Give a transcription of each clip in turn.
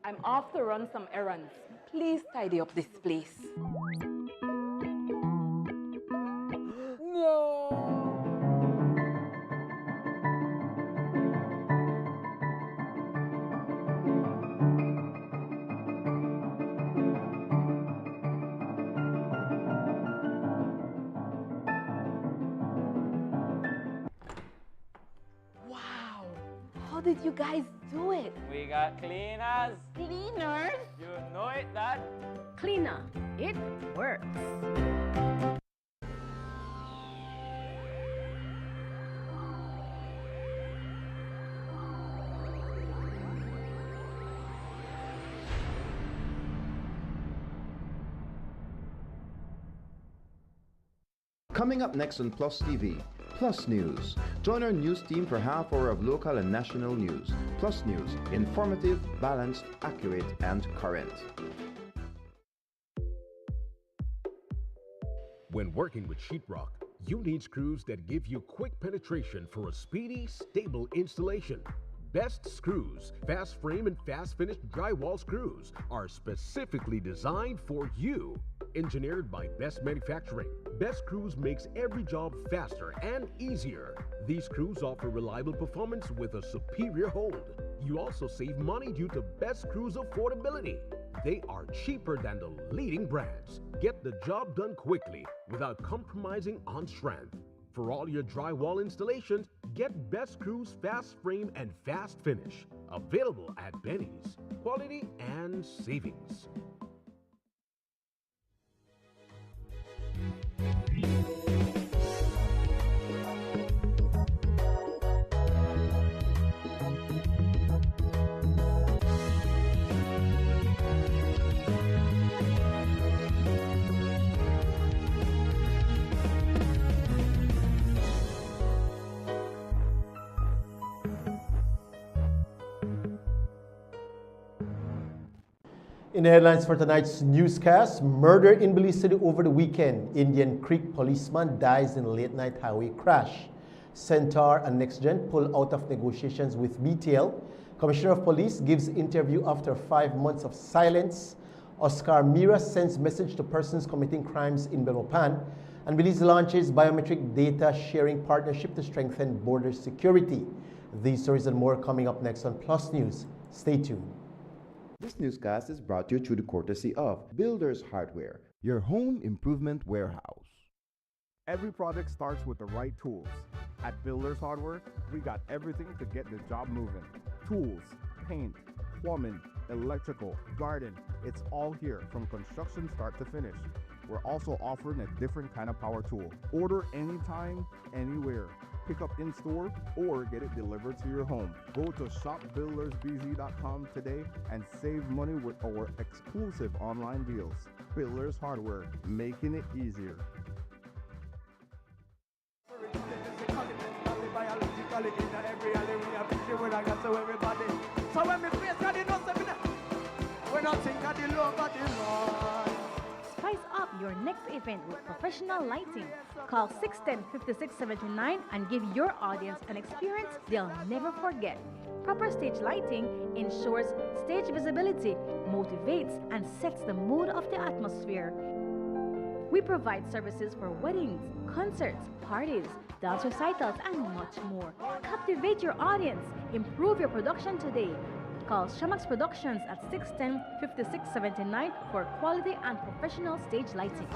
I'm off to run some errands. Please tidy up this place. No! Wow! How did you guys do it? We got cleaners. Cleaners? You know it, Dad. Cleaner, it works. Coming up next on Plus TV, Plus News. Join our news team for half hour of local and national news. Plus News, informative, balanced, accurate, and current. When working with sheetrock, you need screws that give you quick penetration for a speedy, stable installation. Best Screws, fast frame and fast finish drywall screws are specifically designed for you. Engineered by Best Manufacturing, Best Screws makes every job faster and easier. These screws offer reliable performance with a superior hold. You also save money due to Best Screws affordability. They are cheaper than the leading brands. Get the job done quickly without compromising on strength. For all your drywall installations, get Best Screws Fast Frame and Fast Finish. Available at Benny's. Quality and savings. In the headlines for tonight's newscast, murder in Belize City over the weekend. Indian Creek policeman dies in late-night highway crash. Centaur and NextGen pull out of negotiations with BTL. Commissioner of Police gives interview after 5 months of silence. Oscar Mira sends message to persons committing crimes in Belmopan. And Belize launches biometric data sharing partnership to strengthen border security. These stories and more coming up next on Plus News. Stay tuned. This newscast is brought to you through the courtesy of Builders Hardware, your home improvement warehouse. Every project starts with the right tools. At Builders Hardware, we got everything to get the job moving. Tools, paint, plumbing, electrical, garden, it's all here from construction start to finish. We're also offering a different kind of power tool. Order anytime, anywhere. Pick up in store or get it delivered to your home. Go to shopbuildersbz.com today and save money with our exclusive online deals. Builders Hardware, making it easier. Spice up your next event with professional lighting. Call 610-5679 and give your audience an experience they'll never forget. Proper stage lighting ensures stage visibility, motivates, and sets the mood of the atmosphere. We provide services for weddings, concerts, parties, dance recitals, and much more. Captivate your audience. Improve your production today. Call Shamax Productions at 610-5679 for quality and professional stage lighting.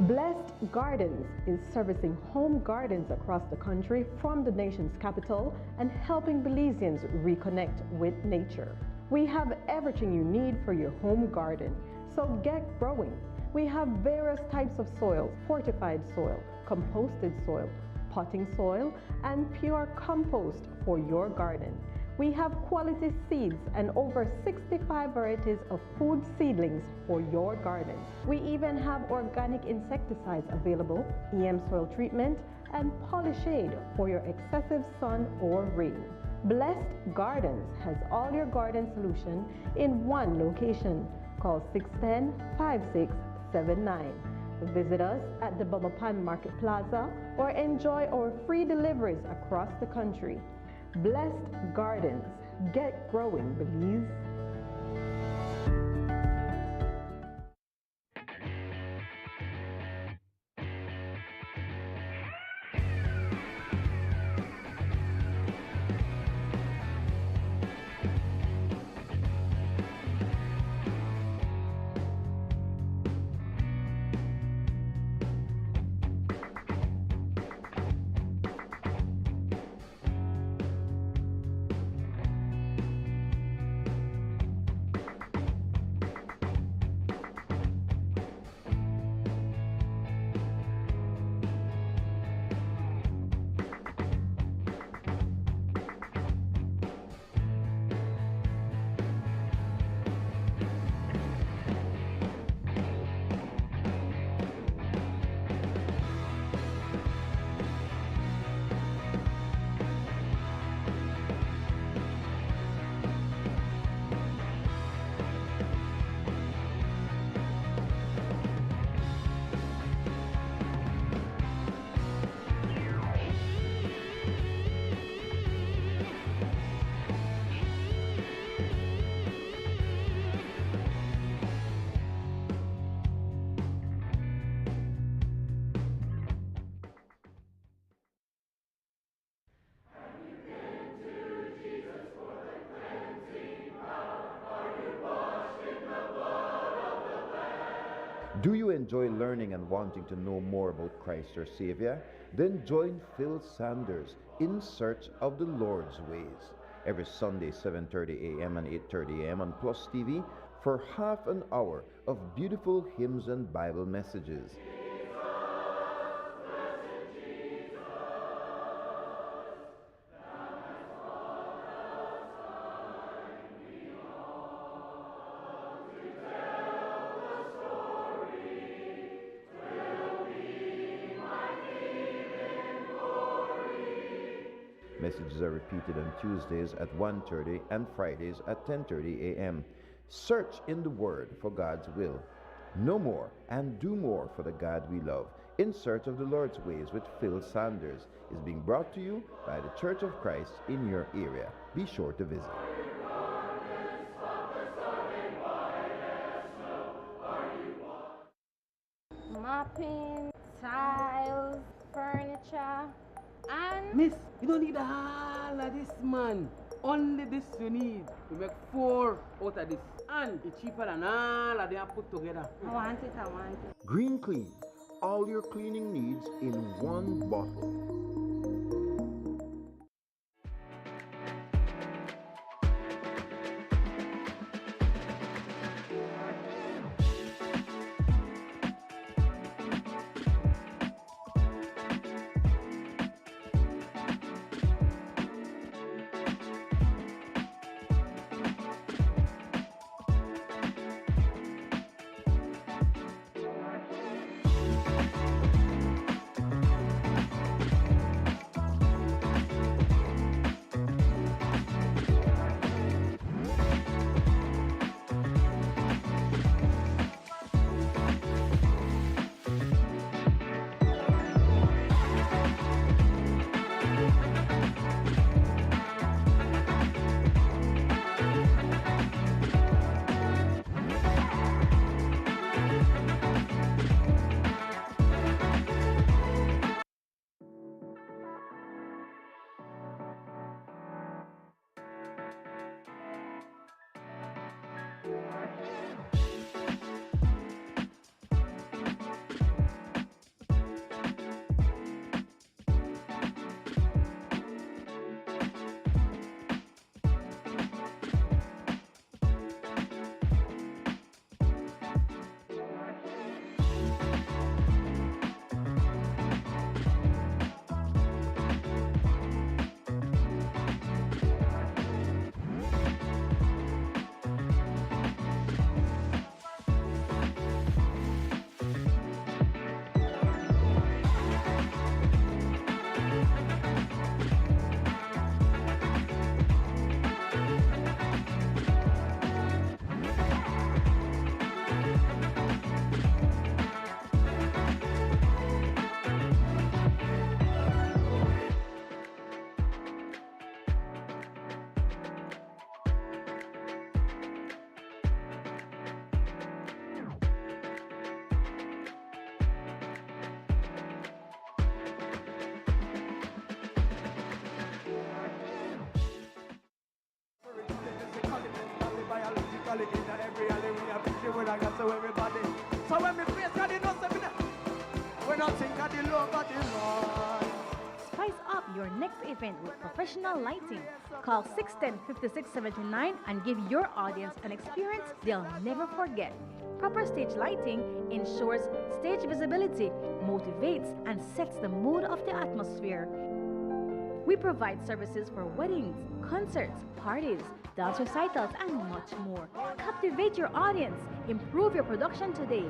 Blessed Gardens is servicing home gardens across the country from the nation's capital and helping Belizeans reconnect with nature. We have everything you need for your home garden, so get growing. We have various types of soils: fortified soil, composted soil, potting soil, and pure compost for your garden. We have quality seeds and over 65 varieties of food seedlings for your garden. We even have organic insecticides available, EM soil treatment, and Polyshade for your excessive sun or rain. Blessed Gardens has all your garden solution in one location. Call 610-5679. Visit us at the Bubba Pan Market Plaza or enjoy our free deliveries across the country. Blessed Gardens. Get growing, Belize. Do you enjoy learning and wanting to know more about Christ your Savior? Then join Phil Sanders in Search of the Lord's Ways every Sunday 7:30 a.m. and 8:30 a.m. on Plus TV for half an hour of beautiful hymns and Bible messages. Messages are repeated on Tuesdays at 1:30 and Fridays at 10:30 a.m. Search in the Word for God's will. Know more and do more for the God we love. In Search of the Lord's Ways with Phil Sanders is being brought to you by the Church of Christ in your area. Be sure to visit. Mopping, tiles, furniture, and Miss, you don't need all of this, man. Only this you need. You make 4 out of this. And it's cheaper than all of them put together. I want it. Green Clean. All your cleaning needs in one bottle. Physically in every alley, we are picture when I got so everybody. So when we face God, you know something. When I think of the love of the Lord. Spice up your next event with professional lighting. Call 610-5679 and give your audience an experience they'll never forget. Proper stage lighting ensures stage visibility, motivates, and sets the mood of the atmosphere. We provide services for weddings, concerts, parties, dance recitals, and much more. Captivate your audience. Improve your production today.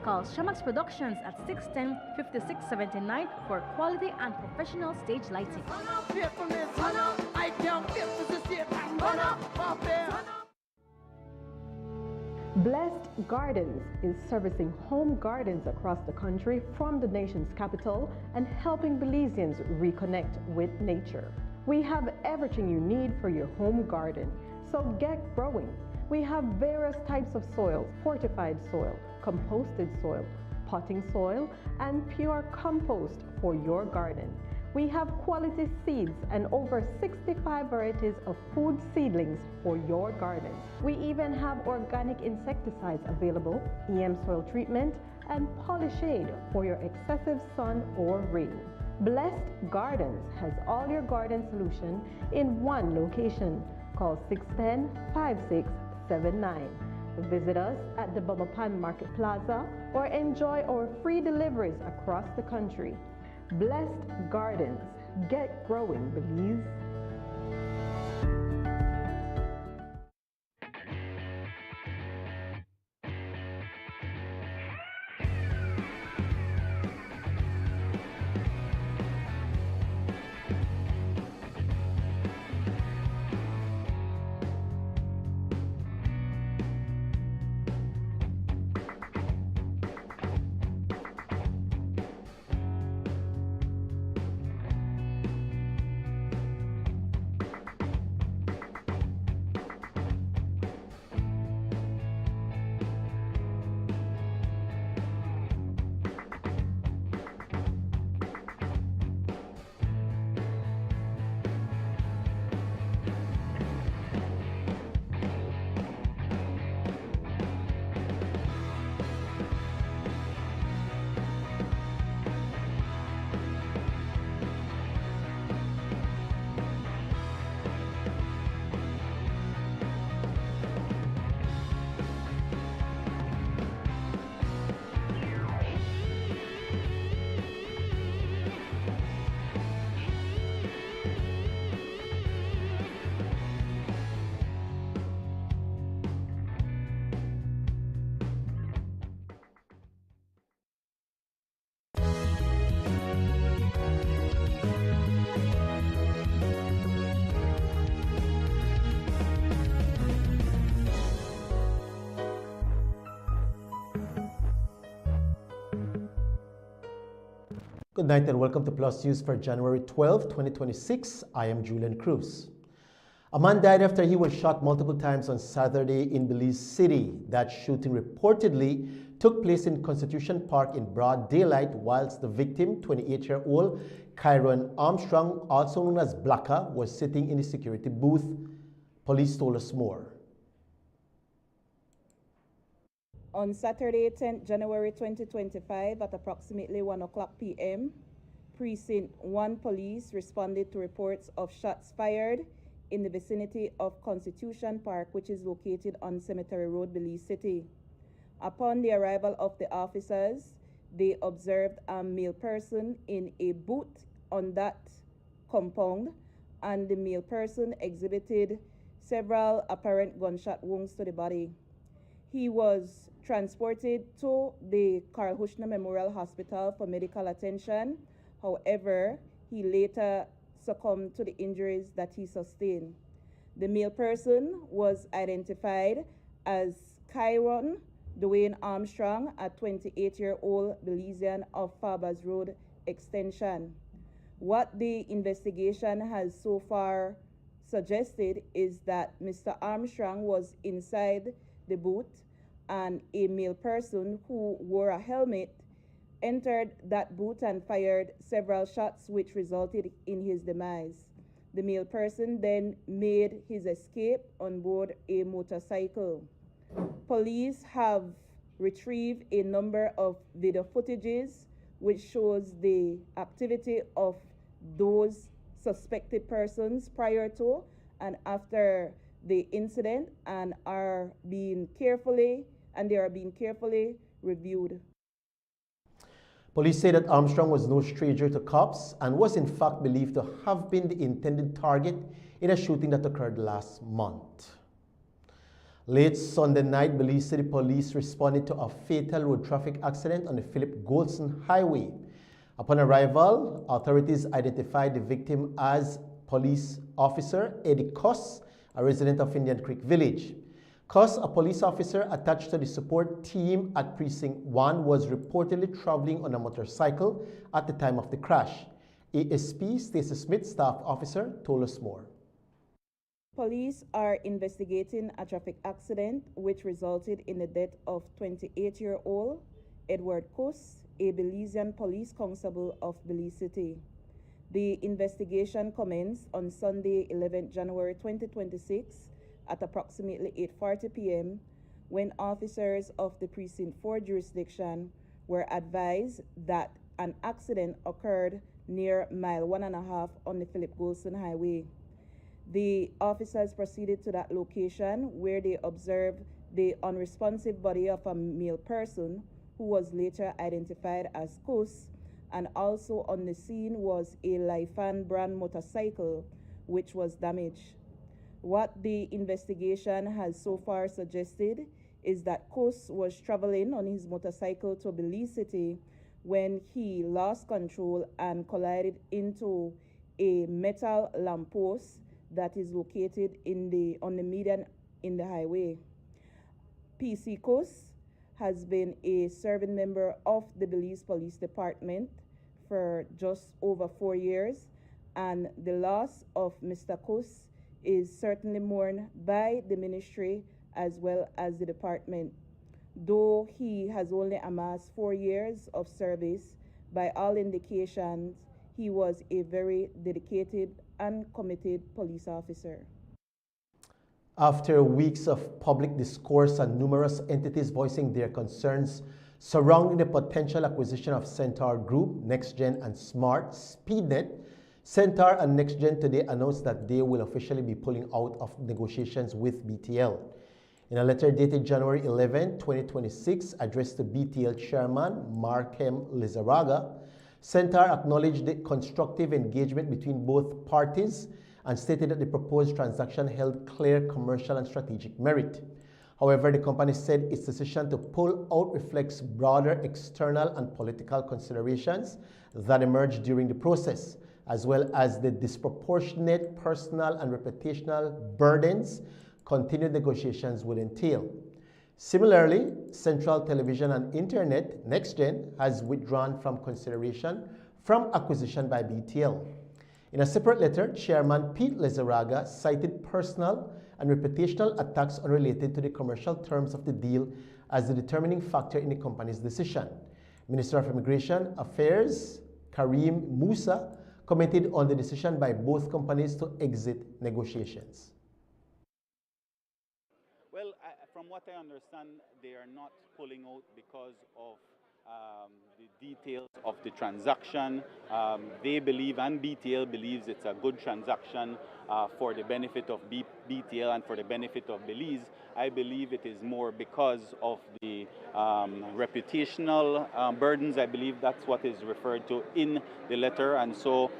Call Shamax Productions at 610-5679 for quality and professional stage lighting. Blessed Gardens is servicing home gardens across the country from the nation's capital and helping Belizeans reconnect with nature. We have everything you need for your home garden, so get growing. We have various types of soils: fortified soil, composted soil, potting soil, and pure compost for your garden. We have quality seeds and over 65 varieties of food seedlings for your garden. We even have organic insecticides available, EM soil treatment, and Polyshade for your excessive sun or rain. Blessed Gardens has all your garden solution in one location. Call 610-5679. Visit us at the Bumapan Market Plaza or enjoy our free deliveries across the country. Blessed Gardens. Get growing, Belize. Good night and welcome to Plus News for January 12, 2026. I am Julian Cruz. A man died after he was shot multiple times on Saturday in Belize City. That shooting reportedly took place in Constitution Park in broad daylight, whilst the victim, 28-year-old Kyron Armstrong, also known as Blacka, was sitting in the security booth. Police told us more. On Saturday, 10th January 2025 at approximately 1 o'clock p.m., Precinct 1 police responded to reports of shots fired in the vicinity of Constitution Park, which is located on Cemetery Road, Belize City. Upon the arrival of the officers, they observed a male person in a booth on that compound, and the male person exhibited several apparent gunshot wounds to the body. He was transported to the Carl Hushner Memorial Hospital for medical attention. However, he later succumbed to the injuries that he sustained. The male person was identified as Kyron Dwayne Armstrong, a 28-year-old Belizean of Farbers Road Extension. What the investigation has so far suggested is that Mr. Armstrong was inside the booth, and a male person who wore a helmet entered that booth and fired several shots, which resulted in his demise. The male person then made his escape on board a motorcycle. Police have retrieved a number of video footages which shows the activity of those suspected persons prior to and after the incident and they are being carefully reviewed. Police say that Armstrong was no stranger to cops and was in fact believed to have been the intended target in a shooting that occurred last month. Late Sunday night, Belize City Police responded to a fatal road traffic accident on the Philip Golson Highway. Upon arrival, authorities identified the victim as police officer Eddie Koss, a resident of Indian Creek Village. Koss, a police officer attached to the support team at Precinct 1, was reportedly traveling on a motorcycle at the time of the crash. ASP Stacey Smith, staff officer, told us more. Police are investigating a traffic accident which resulted in the death of 28-year-old Edward Koss, a Belizean police constable of Belize City. The investigation commenced on Sunday, 11 January 2026 at approximately 8:40 p.m. when officers of the Precinct 4 jurisdiction were advised that an accident occurred near mile 1.5 on the Philip Golson Highway. The officers proceeded to that location where they observed the unresponsive body of a male person who was later identified as Koss, and also on the scene was a Lifan brand motorcycle which was damaged. What the investigation has so far suggested is that Koss was traveling on his motorcycle to Belize City when he lost control and collided into a metal lamppost that is located on the median in the highway. PC Koss has been a serving member of the Belize Police Department for just over 4 years, and the loss of Mr. Koss is certainly mourned by the ministry as well as the department. Though he has only amassed 4 years of service, by all indications, he was a very dedicated and committed police officer. After weeks of public discourse and numerous entities voicing their concerns surrounding the potential acquisition of Centaur Group, NextGen and Smart SpeedNet, Centaur and NextGen today announced that they will officially be pulling out of negotiations with BTL. In a letter dated January 11, 2026, addressed to BTL Chairman Markem Lizarraga, Centaur acknowledged the constructive engagement between both parties and stated that the proposed transaction held clear commercial and strategic merit. However, the company said its decision to pull out reflects broader external and political considerations that emerged during the process, as well as the disproportionate personal and reputational burdens continued negotiations would entail. Similarly, Central Television and Internet, NextGen, has withdrawn from consideration from acquisition by BTL. In a separate letter, Chairman Pete Lizarraga cited personal and reputational attacks unrelated to the commercial terms of the deal as the determining factor in the company's decision. Minister of Immigration Affairs Karim Musa commented on the decision by both companies to exit negotiations. Well, from what I understand, they are not pulling out because of the details of the transaction. They believe, and BTL believes, it's a good transaction for the benefit of BTL and for the benefit of Belize. I believe it is more because of the reputational burdens. I believe that's what is referred to in the letter, and so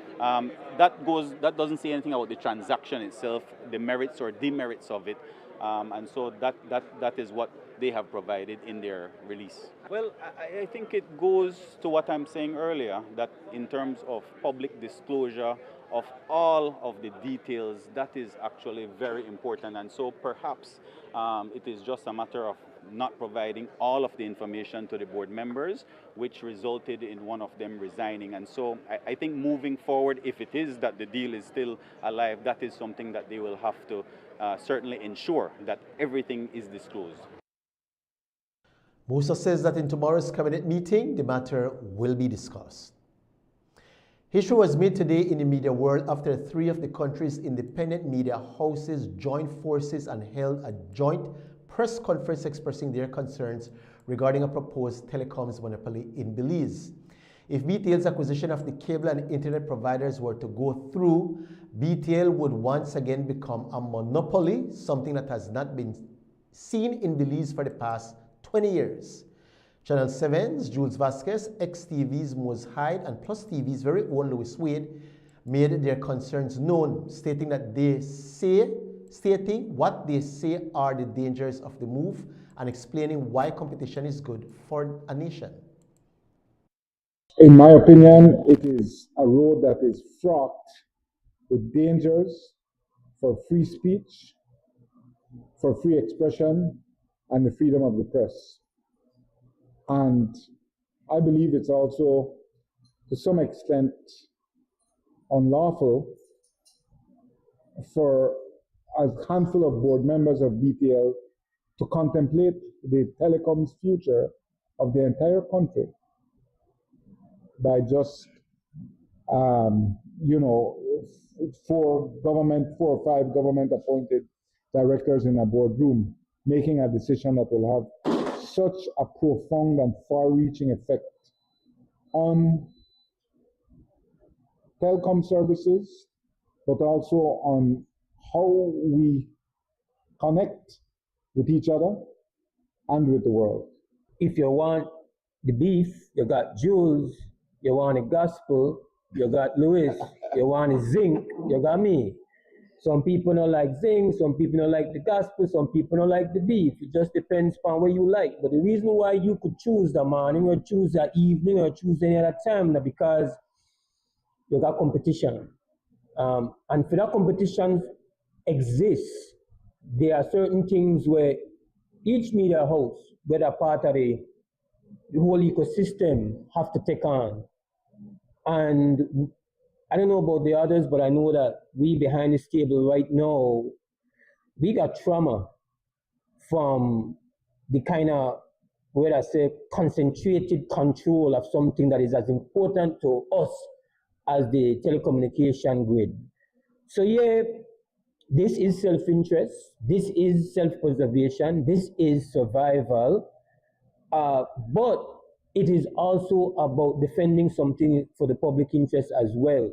that doesn't say anything about the transaction itself, the merits or demerits of it. And so that is what they have provided in their release. Well, I think it goes to what I'm saying earlier, that in terms of public disclosure of all of the details, that is actually very important. And so perhaps it is just a matter of not providing all of the information to the board members, which resulted in one of them resigning. And so I think moving forward, if it is that the deal is still alive, that is something that they will have to certainly ensure that everything is disclosed. Musa says that in tomorrow's cabinet meeting, the matter will be discussed. History was made today in the media world after 3 of the country's independent media houses joined forces and held a joint press conference expressing their concerns regarding a proposed telecoms monopoly in Belize. If BTL's acquisition of the cable and internet providers were to go through, BTL would once again become a monopoly, something that has not been seen in Belize for the past 20 years. Channel 7's Jules Vasquez, XTV's Mose Hyde, and PlusTV's very own Louis Wade made their concerns known, stating what they say are the dangers of the move and explaining why competition is good for a nation. In my opinion, it is a road that is fraught with dangers for free speech, for free expression, and the freedom of the press. And I believe it's also, to some extent, unlawful for a handful of board members of BTL to contemplate the telecom's future of the entire country by just, four or five government-appointed directors in a boardroom making a decision that will have such a profound and far-reaching effect on telecom services, but also on how we connect with each other and with the world. If you want the beef, you got Jules. You want the gospel, you got Louis. You want the zinc, you got me. Some people don't like zinc, some people don't like the gospel, some people don't like the beef. It just depends on what you like. But the reason why you could choose the morning or choose the evening or choose any other time is because you got competition. And for that competition exists, there are certain things where each media house, whether part of the whole ecosystem, have to take on. And I don't know about the others, but I know that we behind this table right now, we got trauma from the kind of, where I say, concentrated control of something that is as important to us as the telecommunication grid. So yeah, this is self-interest, this is self-preservation, this is survival, but it is also about defending something for the public interest as well,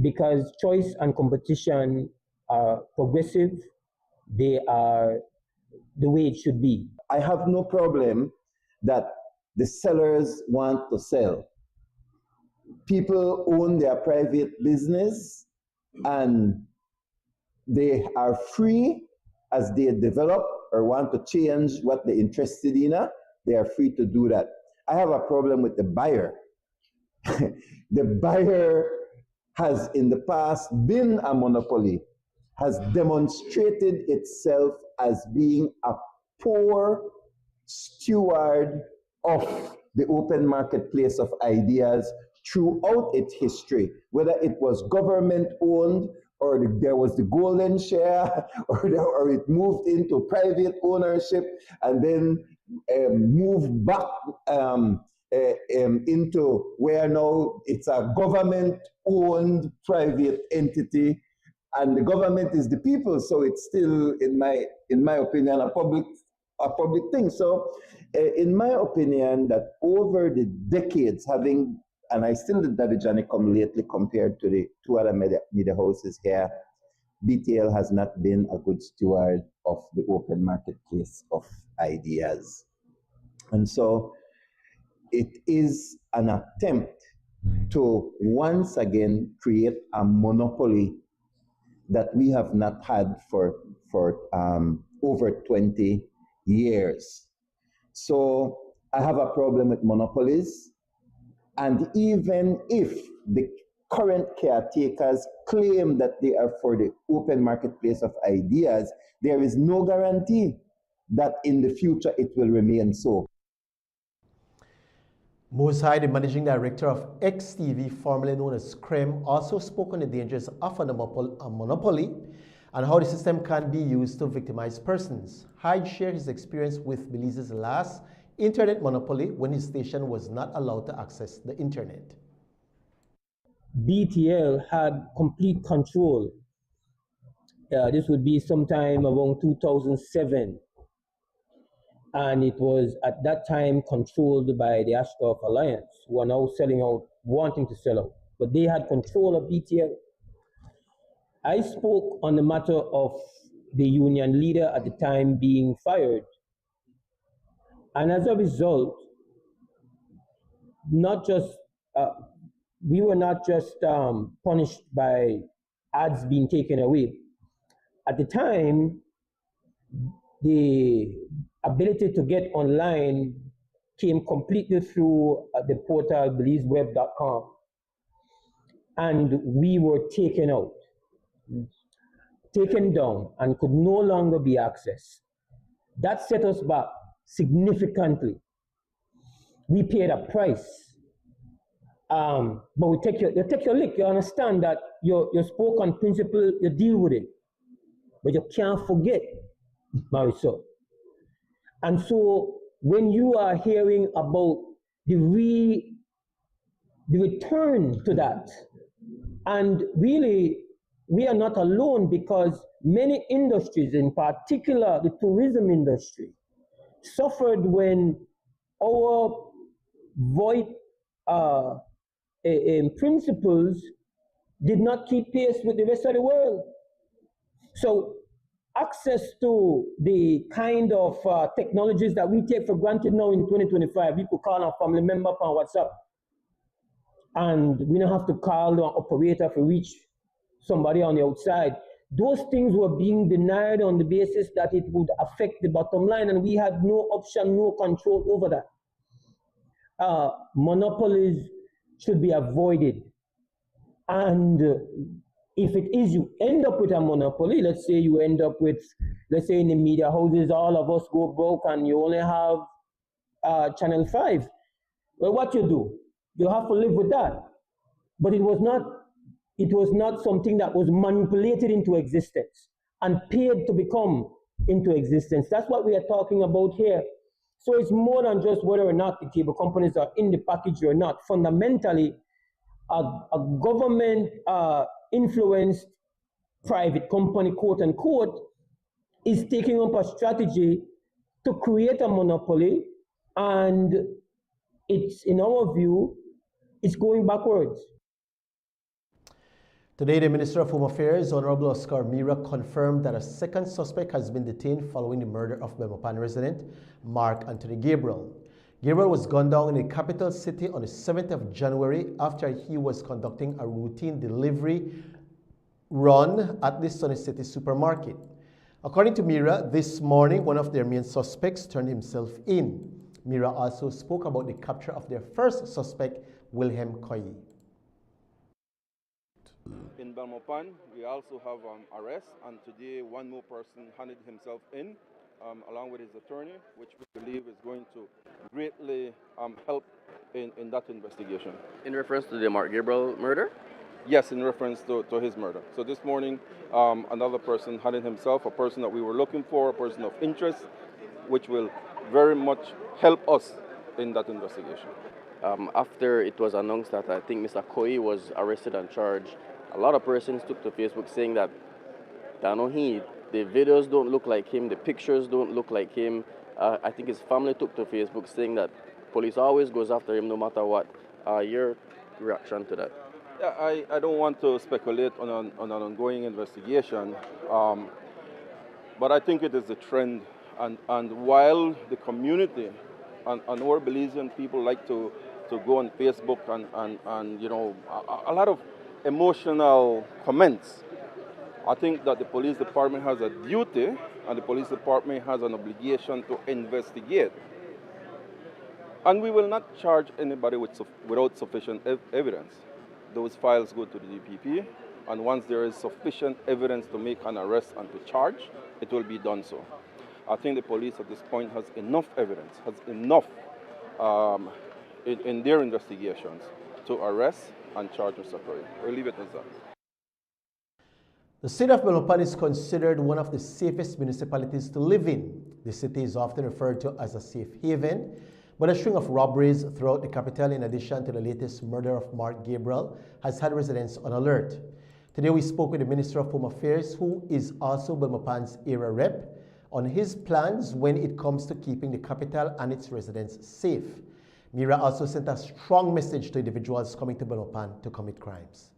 because choice and competition are progressive, they are the way it should be. I have no problem that the sellers want to sell. People own their private business and they are free as they develop or want to change what they're interested in. They are free to do that. I have a problem with the buyer. The buyer has in the past been a monopoly, has demonstrated itself as being a poor steward of the open marketplace of ideas throughout its history, whether it was government owned or there was the golden share or it moved into private ownership and then moved back into where now it's a government-owned private entity, and the government is the people. So it's still, in my opinion, a public thing. So, in my opinion, that over the decades, and I still did that Johnny come lately compared to the two other media houses here, BTL has not been a good steward of the open marketplace of ideas. And so it is an attempt to once again create a monopoly that we have not had for over 20 years. So I have a problem with monopolies. And even if the current caretakers claim that they are for the open marketplace of ideas, there is no guarantee that in the future it will remain so. Mose Hyde, the managing director of XTV, formerly known as CREM, also spoke on the dangers of a monopoly and how the system can be used to victimize persons. Hyde shared his experience with Belize's last internet monopoly when his station was not allowed to access the internet. BTL had complete control. This would be sometime around 2007. and it was at that time controlled by the Ashcroft Alliance, who are now selling out, wanting to sell out. But they had control of BTL. I spoke on the matter of the union leader at the time being fired. And as a result, not just we were not just punished by ads being taken away. At the time, the ability to get online came completely through the portal BelizeWeb.com, and we were taken out, taken down, and could no longer be accessed. That set us back significantly. We paid a price. But you take your lick. You understand that you spoke on principle, you deal with it. But you can't forget, Marisol. And so when you are hearing about the return to that, and really we are not alone, because many industries, in particular the tourism industry, suffered when our void principles did not keep pace with the rest of the world. So access to the kind of technologies that we take for granted now in 2025, we could call our family member on WhatsApp, and we don't have to call an operator to reach somebody on the outside. Those things were being denied on the basis that it would affect the bottom line, and we had no option, no control over that. Monopolies should be avoided. And if it is you end up with a monopoly, let's say you end up with, let's say in the media houses, all of us go broke and you only have Channel 5. Well, what you do? You have to live with that. But it was not something that was manipulated into existence and paid to become into existence. That's what we are talking about here. So it's more than just whether or not the cable companies are in the package or not. Fundamentally, a government influenced private company, quote unquote, is taking up a strategy to create a monopoly, and it's, in our view, it's going backwards. Today, the Minister of Home Affairs, Honorable Oscar Mira, confirmed that a second suspect has been detained following the murder of Belmopan resident Mark Anthony Gabriel. Gabriel was gunned down in the capital city on the 7th of January after he was conducting a routine delivery run at the Sunny City supermarket. According to Mira, this morning, one of their main suspects turned himself in. Mira also spoke about the capture of their first suspect, Wilhelm Koyi. In Belmopan, we also have arrest, and today one more person handed himself in, along with his attorney, which we believe is going to greatly help in that investigation. In reference to the Mark Gabriel murder? Yes, in reference to his murder. So this morning, another person handed himself, a person that we were looking for, a person of interest, which will very much help us in that investigation. After it was announced that I think Mr. Koyi was arrested and charged, a lot of persons took to Facebook saying that, the videos don't look like him, the pictures don't look like him. I think his family took to Facebook saying that police always goes after him no matter what. Your reaction to that? Yeah, I don't want to speculate on an ongoing investigation, but I think it is a trend. And while the community and our Belizean people like to go on Facebook and a lot of emotional comments, I think that the police department has a duty and the police department has an obligation to investigate. And we will not charge anybody without sufficient evidence. Those files go to the DPP, and once there is sufficient evidence to make an arrest and to charge, it will be done so. I think the police at this point has enough evidence, has enough in their investigations to arrest and charge Mr. Koyi. We'll leave it as that. The city of Belmopan is considered one of the safest municipalities to live in. The city is often referred to as a safe haven, but a string of robberies throughout the capital, in addition to the latest murder of Mark Gabriel, has had residents on alert. Today we spoke with the Minister of Home Affairs, who is also Belmopan's area rep, on his plans when it comes to keeping the capital and its residents safe. Mira also sent a strong message to individuals coming to Belmopan to commit crimes.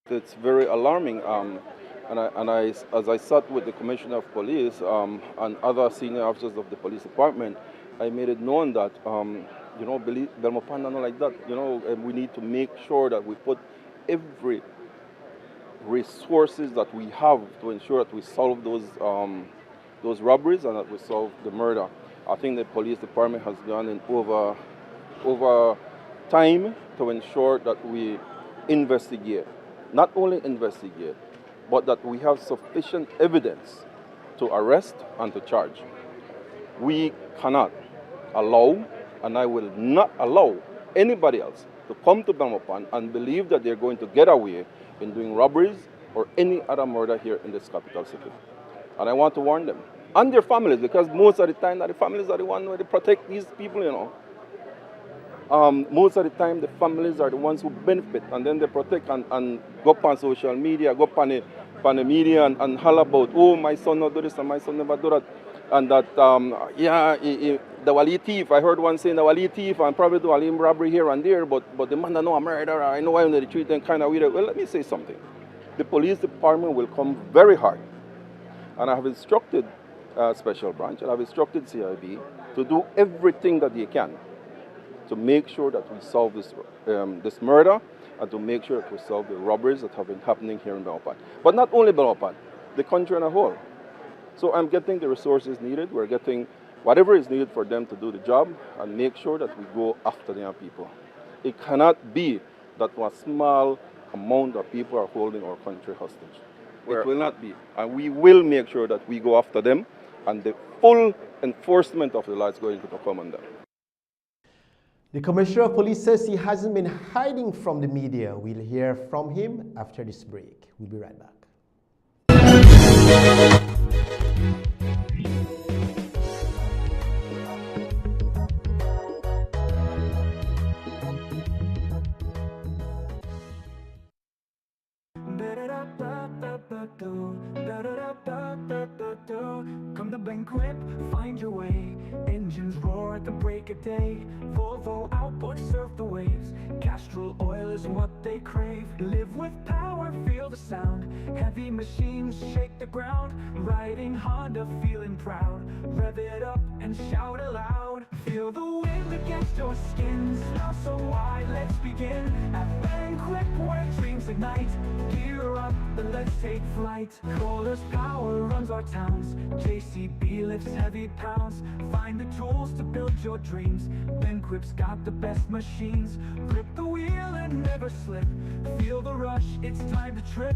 It's very alarming, as I sat with the Commissioner of Police and other senior officers of the police department, I made it known that, Belmopan are not like that. We need to make sure that we put every resources that we have to ensure that we solve those robberies and that we solve the murder. I think the police department has gone in over time to ensure that we investigate. Not only investigate, but that we have sufficient evidence to arrest and to charge. We cannot allow, and I will not allow, anybody else to come to Belmopan and believe that they're going to get away in doing robberies or any other murder here in this capital city. And I want to warn them and their families, because most of the time the families are the ones who protect these people, most of the time the families are the ones who benefit, and then they protect and go up on social media, go up on the media and holler about, oh, my son not do this and my son never do that. And that, the Wali thief, I heard one saying the Wali thief and probably do a robbery here and there, but the man that know a murderer, I know why they treat them kind of weird. Well, let me say something. The police department will come very hard. And I have instructed Special Branch, and I've instructed CIB to do everything that they can to make sure that we solve this murder and to make sure that we solve the robberies that have been happening here in Belmopan. But not only Belmopan, the country as a whole. So I'm getting the resources needed. We're getting whatever is needed for them to do the job and make sure that we go after the young people. It cannot be that a small amount of people are holding our country hostage. It will not be. And we will make sure that we go after them and the full enforcement of the law is going to come on them. The Commissioner of Police says he hasn't been hiding from the media. We'll hear from him after this break. We'll be right back. Come to Banquet, find your way. Engines roar at the break of day. Volvo outboard surf the waves. Castrol oil is what they crave. Live with power, feel the sound. Heavy machines shake the ground. Riding Honda, feeling proud. Rev it up and shout aloud. Feel the wind against your skins. Now so wide, let's begin. At Banquet, where dreams ignite. Gear up, and let's take flight. Kohler's power runs our towns. JCB lifts heavy pounds. Find the tools to build your dreams. Banquet's got the best machines. Grip the wheel and never slip. Feel the rush, it's time to trip.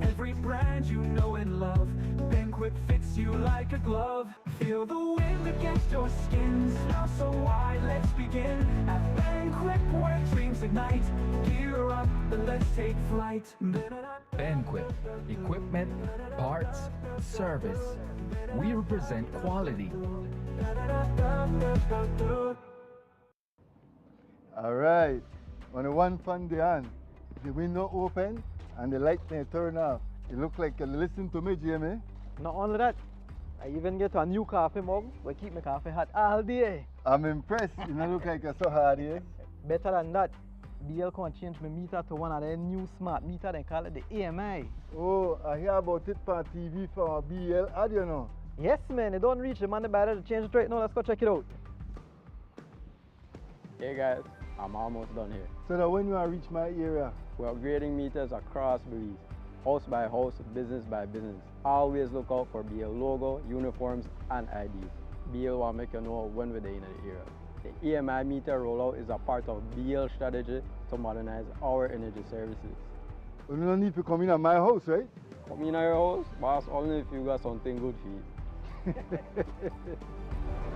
Every brand you know and love. Banquet fits you like a glove. Feel the wind against your skins. Now so wide, let's begin. At Banquet, where dreams ignite. Gear up, and let's take flight. Banquet, equipment, parts, service. We represent quality. Alright, when the one fun the hand, the window open and the light may turn off. It look like you listen to me, Jamie. Not only that, I even get a new coffee mug where keep my coffee hot all day. I'm impressed. You don't look like you're so hard here. Better than that, BL can change my meter to one of their new smart meter, they call it the AMI. Oh, I hear about it on TV from a BL ad, you know. Yes, man, it don't reach the man better to change it right now. Let's go check it out. Hey guys, I'm almost done here. So that when you reach my area? We're upgrading meters across Belize, house by house, business by business. Always look out for BL logo, uniforms, and IDs. BL will make you know when we're in the area. The EMI meter rollout is a part of BL strategy to modernize our energy services. You don't need to come in at my house, right? Come in at your house, boss, only if you got something good for you.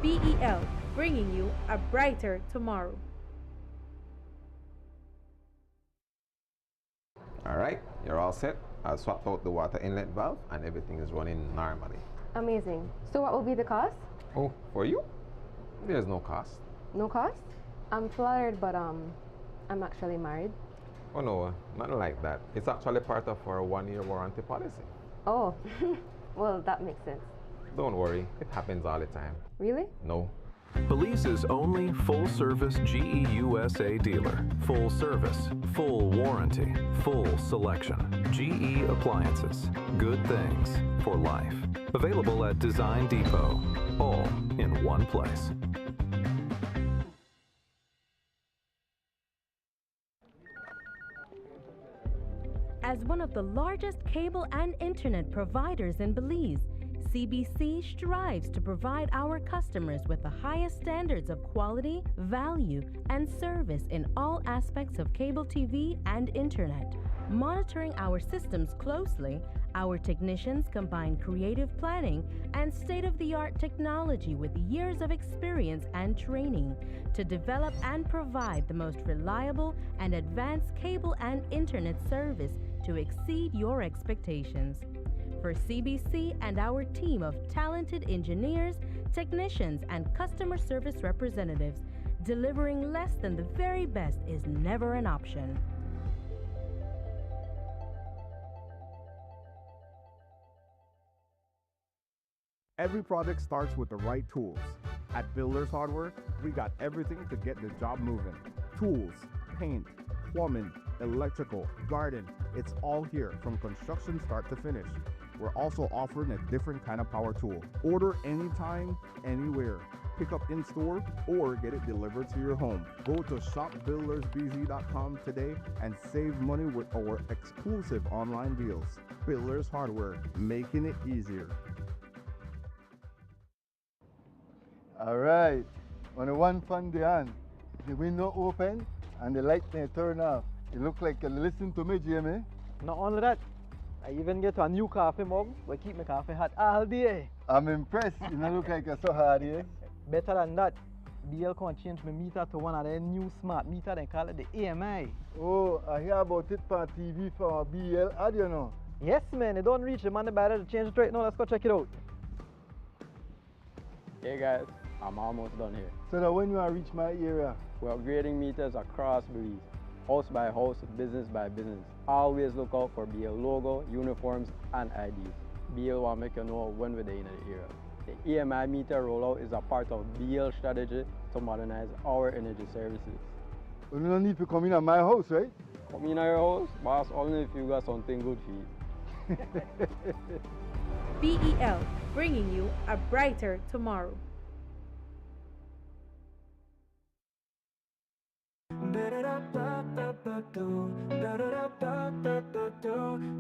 BEL, bringing you a brighter tomorrow. Alright, you're all set. I'll swap out the water inlet valve and everything is running normally. Amazing. So what will be the cost? Oh, for you? There's no cost. No cost? I'm flattered, but I'm actually married. Oh no, nothing like that. It's actually part of our 1-year warranty policy. Oh, well, that makes sense. Don't worry, it happens all the time. Really? No. Belize's only full-service GE USA dealer. Full service, full warranty, full selection. GE Appliances. Good things for life. Available at Design Depot. All in one place. As one of the largest cable and internet providers in Belize, CBC strives to provide our customers with the highest standards of quality, value, and service in all aspects of cable TV and internet. Monitoring our systems closely, our technicians combine creative planning and state-of-the-art technology with years of experience and training to develop and provide the most reliable and advanced cable and internet service to exceed your expectations. For CBC and our team of talented engineers, technicians, and customer service representatives, delivering less than the very best is never an option. Every project starts with the right tools. At Builders Hardware, we got everything to get the job moving. Tools, paint, plumbing, electrical, garden, it's all here from construction start to finish. We're also offering a different kind of power tool. Order anytime, anywhere. Pick up in store or get it delivered to your home. Go to shopbuildersbz.com today and save money with our exclusive online deals. Builders Hardware, making it easier. All right. On the one fun day on, the window open and the light may turn off. It look like you listen to me, Jamie. Not only that, I even get a new coffee mug where keep my coffee hot all day. I'm impressed. You don't look like you're so hard here. Better than that, BL can change my meter to one of their new smart meter. They call it the AMI. Oh, I hear about it on TV for BL ad, you know. Yes, man. It don't reach the money by to change it right now. Let's go check it out. Hey guys, I'm almost done here. So that when you reach my area? We're upgrading meters across Belize. House by house, business by business. Always look out for BL logo, uniforms, and IDs. BL will make you know when we're in the area. The EMI meter rollout is a part of BL strategy to modernize our energy services. You don't need to come in at my house, right? Come in at your house, boss, only if you got something good for you. BEL, bringing you a brighter tomorrow.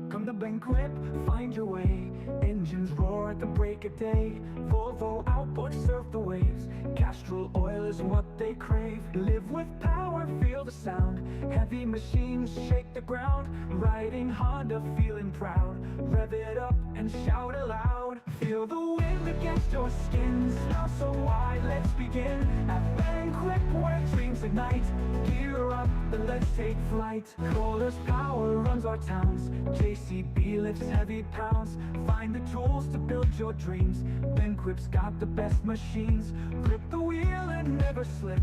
Come to banquet, find your way. Engines roar at the break of day. Volvo outboard surf the waves. Castrol oil is what they crave. Live with power, feel the sound. Heavy machines shake the ground. Riding Honda, feeling proud. Rev it up and shout aloud. Feel the wind against your skin. Now so wide, let's begin. At banquet where dreams ignite. Gear up, then let's take flight. Kohler's power runs our towns. JCB lifts heavy pounds. Find the tools to build your dreams. Banquip's got the best machines. Grip the wheel and never slip.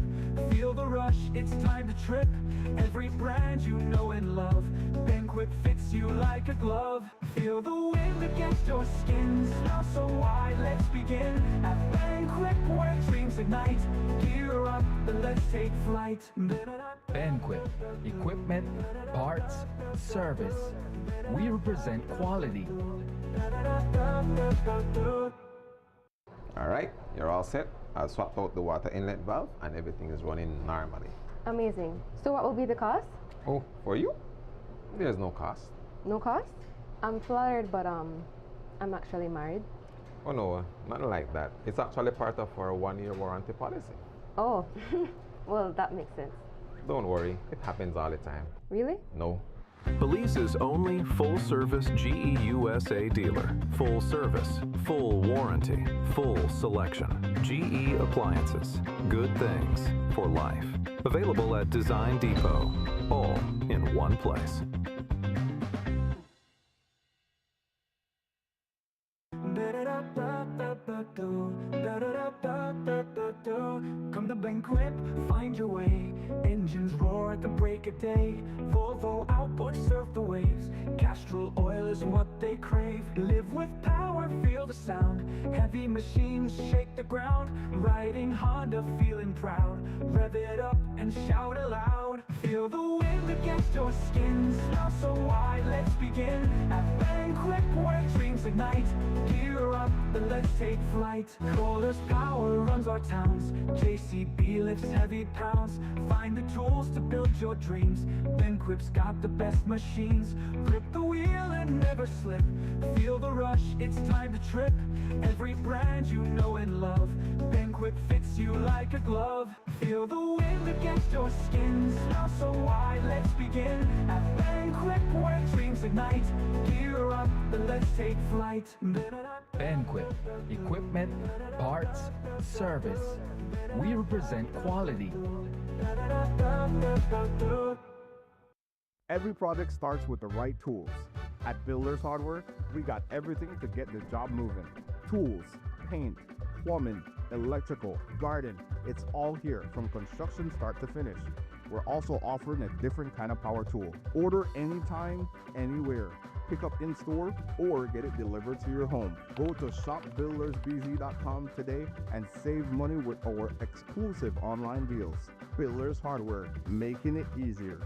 Feel the rush, it's time to trip. Every brand you know and love. Banquip fits you like a glove. Feel the wind against your skin. Now so wide, let's begin. At Banquip where dreams ignite. Gear up, then let's take flight. Banquet, equipment, parts, service. We represent quality. All right, you're all set. I've swapped out the water inlet valve and everything is running normally. Amazing. So what will be the cost? Oh, for you? There's no cost. No cost? I'm flattered, but I'm actually married. Oh no, nothing like that. It's actually part of our 1-year warranty policy. Oh, well, that makes sense. Don't worry, it happens all the time. Really? No. Belize's only full-service GE USA dealer. Full service, full warranty, full selection. GE Appliances. Good things for life. Available at Design Depot. All in one place. Come to banquet, find your way. Engines roar at the break of day. Volvo outboard surf the waves. Castrol oil is is what they crave. Live with power, feel the sound. Heavy machines shake the ground. Riding Honda, feeling proud. Rev it up and shout aloud. Feel the wind against your skins. Now so wide, let's begin. At Banquet, where dreams ignite. Gear up, then let's take flight. Kohler's power runs our towns. JCB lifts heavy pounds. Find the tools to build your dreams. Banquet's got the best machines. Grip the wheel and never slip. Feel the rush, it's time to trip. Every brand you know and love. Banquet fits you like a glove. Feel the wind against your skins. Now so wide, let's begin. At Banquet, where dreams ignite. Gear up, then let's take flight. Banquet, equipment, parts, service. We represent quality. Every project starts with the right tools. At Builders Hardware, we got everything to get the job moving. Tools, paint, plumbing, electrical, garden, it's all here from construction start to finish. We're also offering a different kind of power tool. Order anytime, anywhere. Pick up in store or get it delivered to your home. Go to shopbuildersbz.com today and save money with our exclusive online deals. Builders Hardware, making it easier.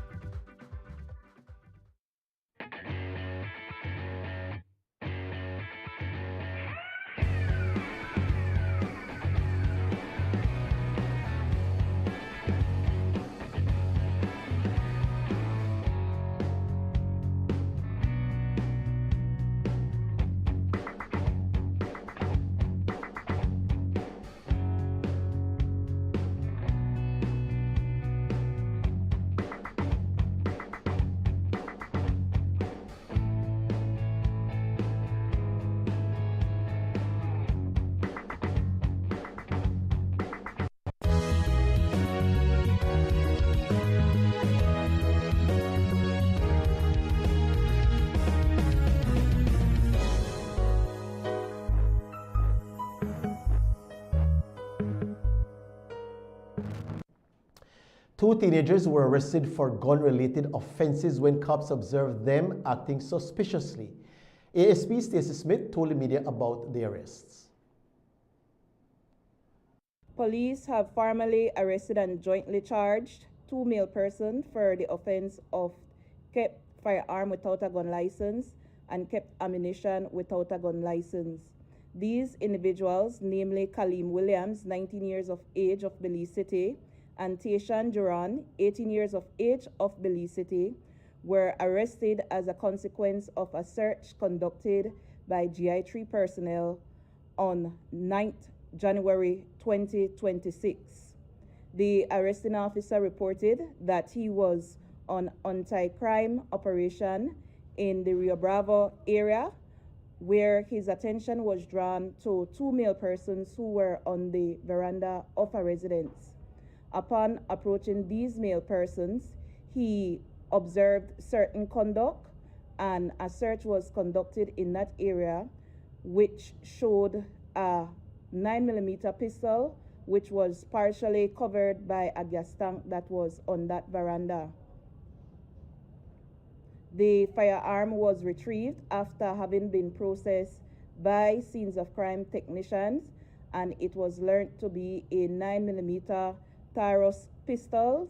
Two teenagers were arrested for gun-related offenses when cops observed them acting suspiciously. ASP Stacey Smith told the media about the arrests. Police have formally arrested and jointly charged two male persons for the offense of kept firearm without a gun license and kept ammunition without a gun license. These individuals, namely Kaleem Williams, 19 years of age of Belize City, and Tayshawn Duran, 18 years of age of Belize City, were arrested as a consequence of a search conducted by GI3 personnel on 9th January 2026. The arresting officer reported that he was on anti-crime operation in the Rio Bravo area, where his attention was drawn to two male persons who were on the veranda of a residence. Upon approaching these male persons, he observed certain conduct, and a search was conducted in that area, which showed a 9mm pistol, which was partially covered by a gas tank that was on that veranda. The firearm was retrieved after having been processed by scenes of crime technicians, and it was learned to be a 9mm Taurus pistol,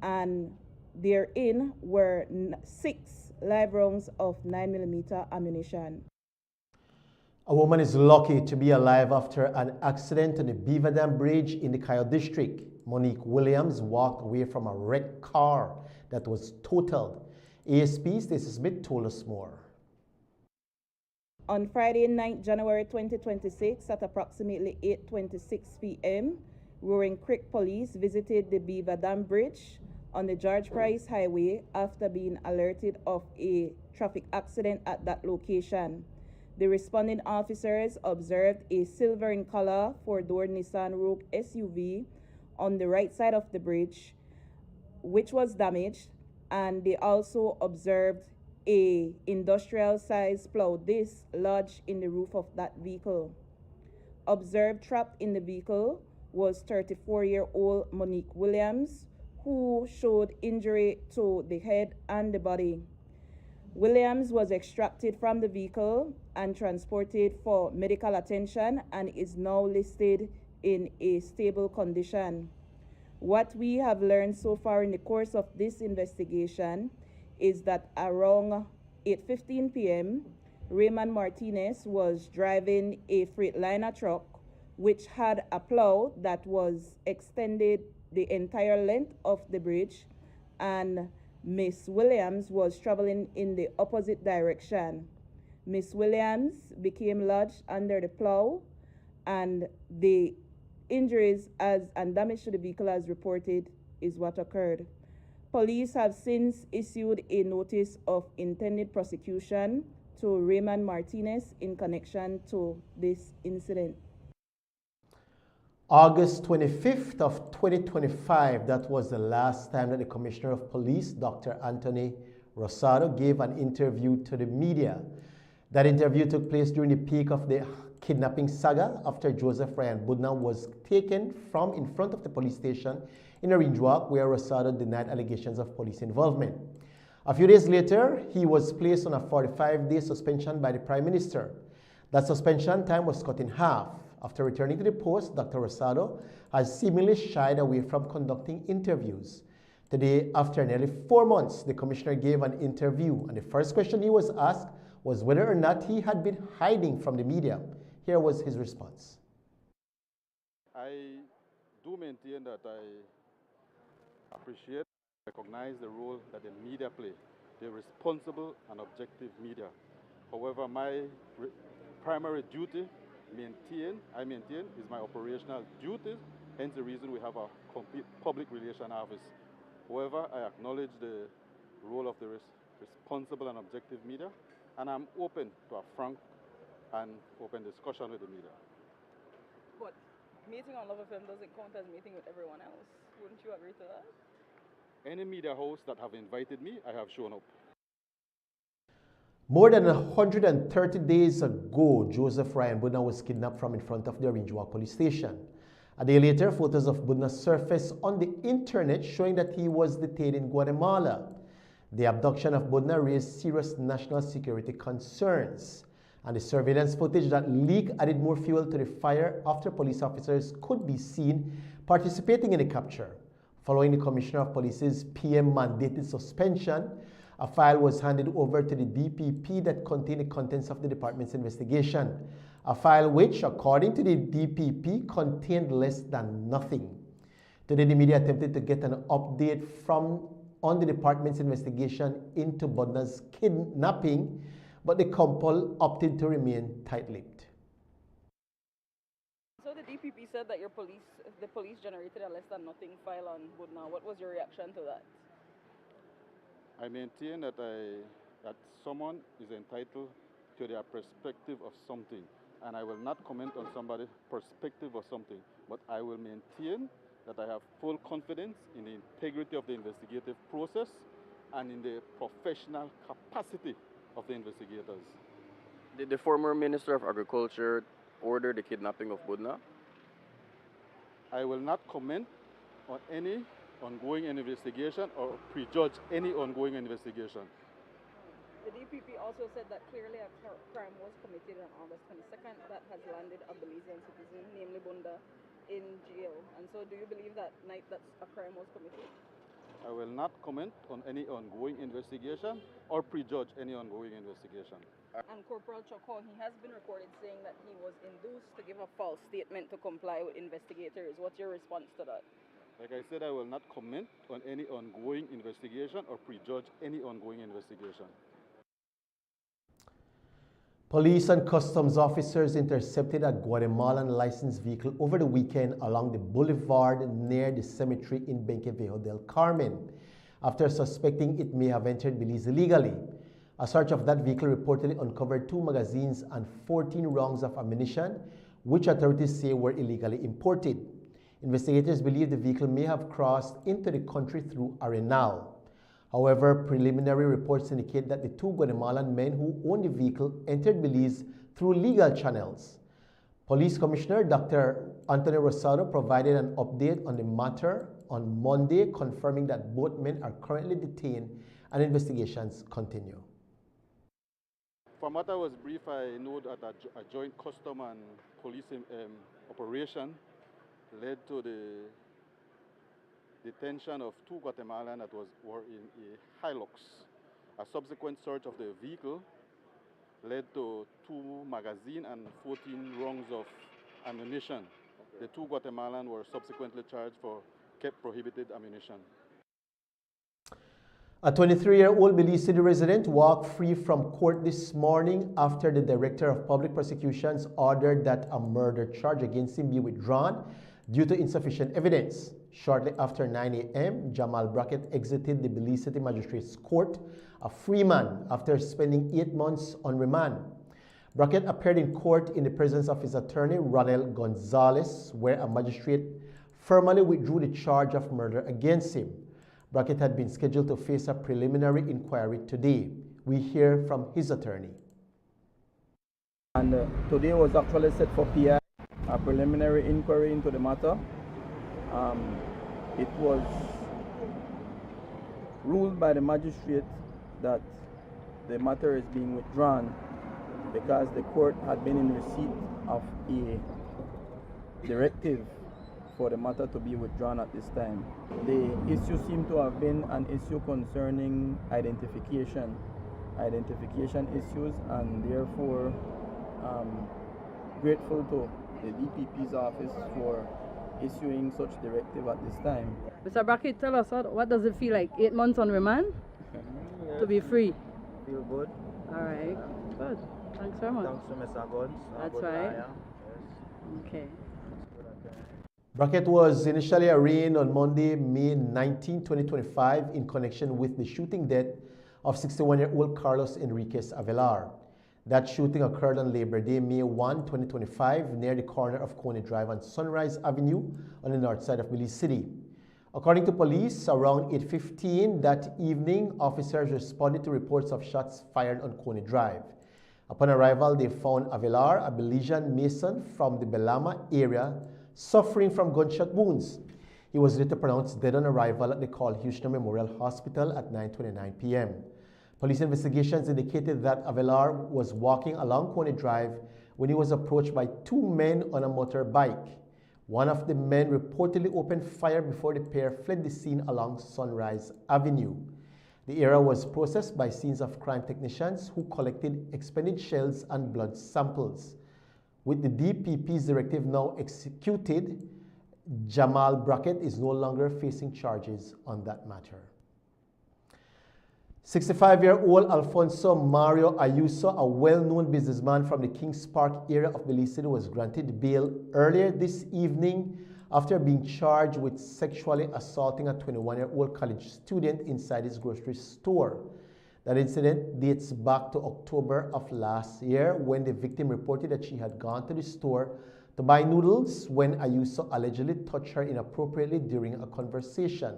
and therein were 6 live rounds of 9mm ammunition. A woman is lucky to be alive after an accident on the Beaver Dam Bridge in the Kyle district. Monique Williams walked away from a wrecked car that was totaled. ASP Stacey Smith told us more. On Friday, 9th January 2026 at approximately 8:26 p.m., Roaring Creek Police visited the Beaver Dam Bridge on the George Price Highway after being alerted of a traffic accident at that location. The responding officers observed a silver in color 4-door Nissan Rogue SUV on the right side of the bridge, which was damaged, and they also observed a industrial-sized plow disc lodged in the roof of that vehicle. Observed trapped in the vehicle was 34-year-old Monique Williams, who showed injury to the head and the body. Williams was extracted from the vehicle and transported for medical attention and is now listed in a stable condition. What we have learned so far in the course of this investigation is that around 8:15 p.m., Raymond Martinez was driving a Freightliner truck which had a plow that was extended the entire length of the bridge, and Miss Williams was traveling in the opposite direction. Miss Williams became lodged under the plow, and the injuries and damage to the vehicle as reported is what occurred. Police have since issued a notice of intended prosecution to Raymond Martinez in connection to this incident. August 25th of 2025, that was the last time that the Commissioner of Police, Dr. Anthony Rosado, gave an interview to the media. That interview took place during the peak of the kidnapping saga after Joseph Ryan Budna was taken from in front of the police station in Orange Walk, where Rosado denied allegations of police involvement. A few days later, he was placed on a 45-day suspension by the Prime Minister. That suspension time was cut in half. After returning to the post, Dr. Rosado has seemingly shied away from conducting interviews. Today, after nearly 4 months, the Commissioner gave an interview, and the first question he was asked was whether or not he had been hiding from the media. Here was his response. I do maintain that I appreciate, recognize the role that the media play, the responsible and objective media. However, my primary duty I maintain is my operational duties, hence the reason we have a complete public relation office. However, I acknowledge the role of the responsible and objective media, and I'm open to a frank and open discussion with the media. But meeting on Love FM doesn't count as meeting with everyone else. Wouldn't you agree to that? Any media hosts that have invited me, I have shown up. More than 130 days ago, Joseph Ryan Budna was kidnapped from in front of the Orange Walk police station. A day later, photos of Budna surfaced on the internet showing that he was detained in Guatemala. The abduction of Budna raised serious national security concerns, and the surveillance footage that leaked added more fuel to the fire after police officers could be seen participating in the capture. Following the Commissioner of Police's PM-mandated suspension, a file was handed over to the DPP that contained the contents of the department's investigation. A file which, according to the DPP, contained less than nothing. Today, the media attempted to get an update on the department's investigation into Budna's kidnapping, but the couple opted to remain tight-lipped. So the DPP said that the police generated a less than nothing file on Budna. What was your reaction to that? I maintain that someone is entitled to their perspective of something, and I will not comment on somebody's perspective of something, but I will maintain that I have full confidence in the integrity of the investigative process and in the professional capacity of the investigators. Did the former Minister of Agriculture order the kidnapping of Budna? I will not comment on any ongoing investigation or prejudge any ongoing investigation. The DPP also said that clearly a crime was committed on August 22nd that has landed a Belizean citizen, namely Bunda, in jail. And so do you believe that night that a crime was committed? I will not comment on any ongoing investigation or prejudge any ongoing investigation. And Corporal Chokon, he has been recorded saying that he was induced to give a false statement to comply with investigators. What's your response to that? Like I said, I will not comment on any ongoing investigation or prejudge any ongoing investigation. Police and customs officers intercepted a Guatemalan licensed vehicle over the weekend along the boulevard near the cemetery in Benqueviejo del Carmen, after suspecting it may have entered Belize illegally. A search of that vehicle reportedly uncovered 2 magazines and 14 rounds of ammunition, which authorities say were illegally imported. Investigators believe the vehicle may have crossed into the country through Arenal. However, preliminary reports indicate that the 2 Guatemalan men who owned the vehicle entered Belize through legal channels. Police Commissioner Dr. Anthony Rosado provided an update on the matter on Monday, confirming that both men are currently detained and investigations continue. From what I was briefed, I know that a joint custom and police operation led to the detention of 2 Guatemalans that were in a Hilux. A subsequent search of the vehicle led to 2 magazines and 14 rounds of ammunition. Okay. The 2 Guatemalans were subsequently charged for kept prohibited ammunition. A 23-year-old Belize City resident walked free from court this morning after the Director of Public Prosecutions ordered that a murder charge against him be withdrawn due to insufficient evidence. Shortly after 9 a.m., Jamal Brackett exited the Belize City Magistrates Court, a free man, after spending 8 months on remand. Brackett appeared in court in the presence of his attorney, Ronel Gonzalez, where a magistrate formally withdrew the charge of murder against him. Brackett had been scheduled to face a preliminary inquiry today. We hear from his attorney. And today was actually set for PI, a preliminary inquiry into the matter. It was ruled by the magistrate that the matter is being withdrawn because the court had been in receipt of a directive for the matter to be withdrawn at this time. The issue seemed to have been an issue concerning identification issues, and therefore grateful to the DPP's office for issuing such directive at this time. Mr. Brackett, tell us, what does it feel like? 8 months on remand? To be free? Feel good. All right, good. Thanks very much. Thanks to Mr. Guns. That's right. Yes. Okay. Brackett was initially arraigned on Monday, May 19, 2025 in connection with the shooting death of 61-year-old Carlos Enriquez Avelar. That shooting occurred on Labor Day, May 1, 2025, near the corner of Coney Drive and Sunrise Avenue on the north side of Belize City. According to police, around 8:15 that evening, officers responded to reports of shots fired on Coney Drive. Upon arrival, they found Avelar, a Belizean Mason from the Belama area, suffering from gunshot wounds. He was later pronounced dead on arrival at the Carl Houston Memorial Hospital at 9:29 p.m. Police investigations indicated that Avelar was walking along Coney Drive when he was approached by 2 men on a motorbike. One of the men reportedly opened fire before the pair fled the scene along Sunrise Avenue. The area was processed by scenes of crime technicians who collected expended shells and blood samples. With the DPP's directive now executed, Jamal Brackett is no longer facing charges on that matter. 65-year-old Alfonso Mario Ayuso, a well-known businessman from the Kings Park area of Belize City, was granted bail earlier this evening after being charged with sexually assaulting a 21-year-old college student inside his grocery store. That incident dates back to October of last year when the victim reported that she had gone to the store to buy noodles when Ayuso allegedly touched her inappropriately during a conversation.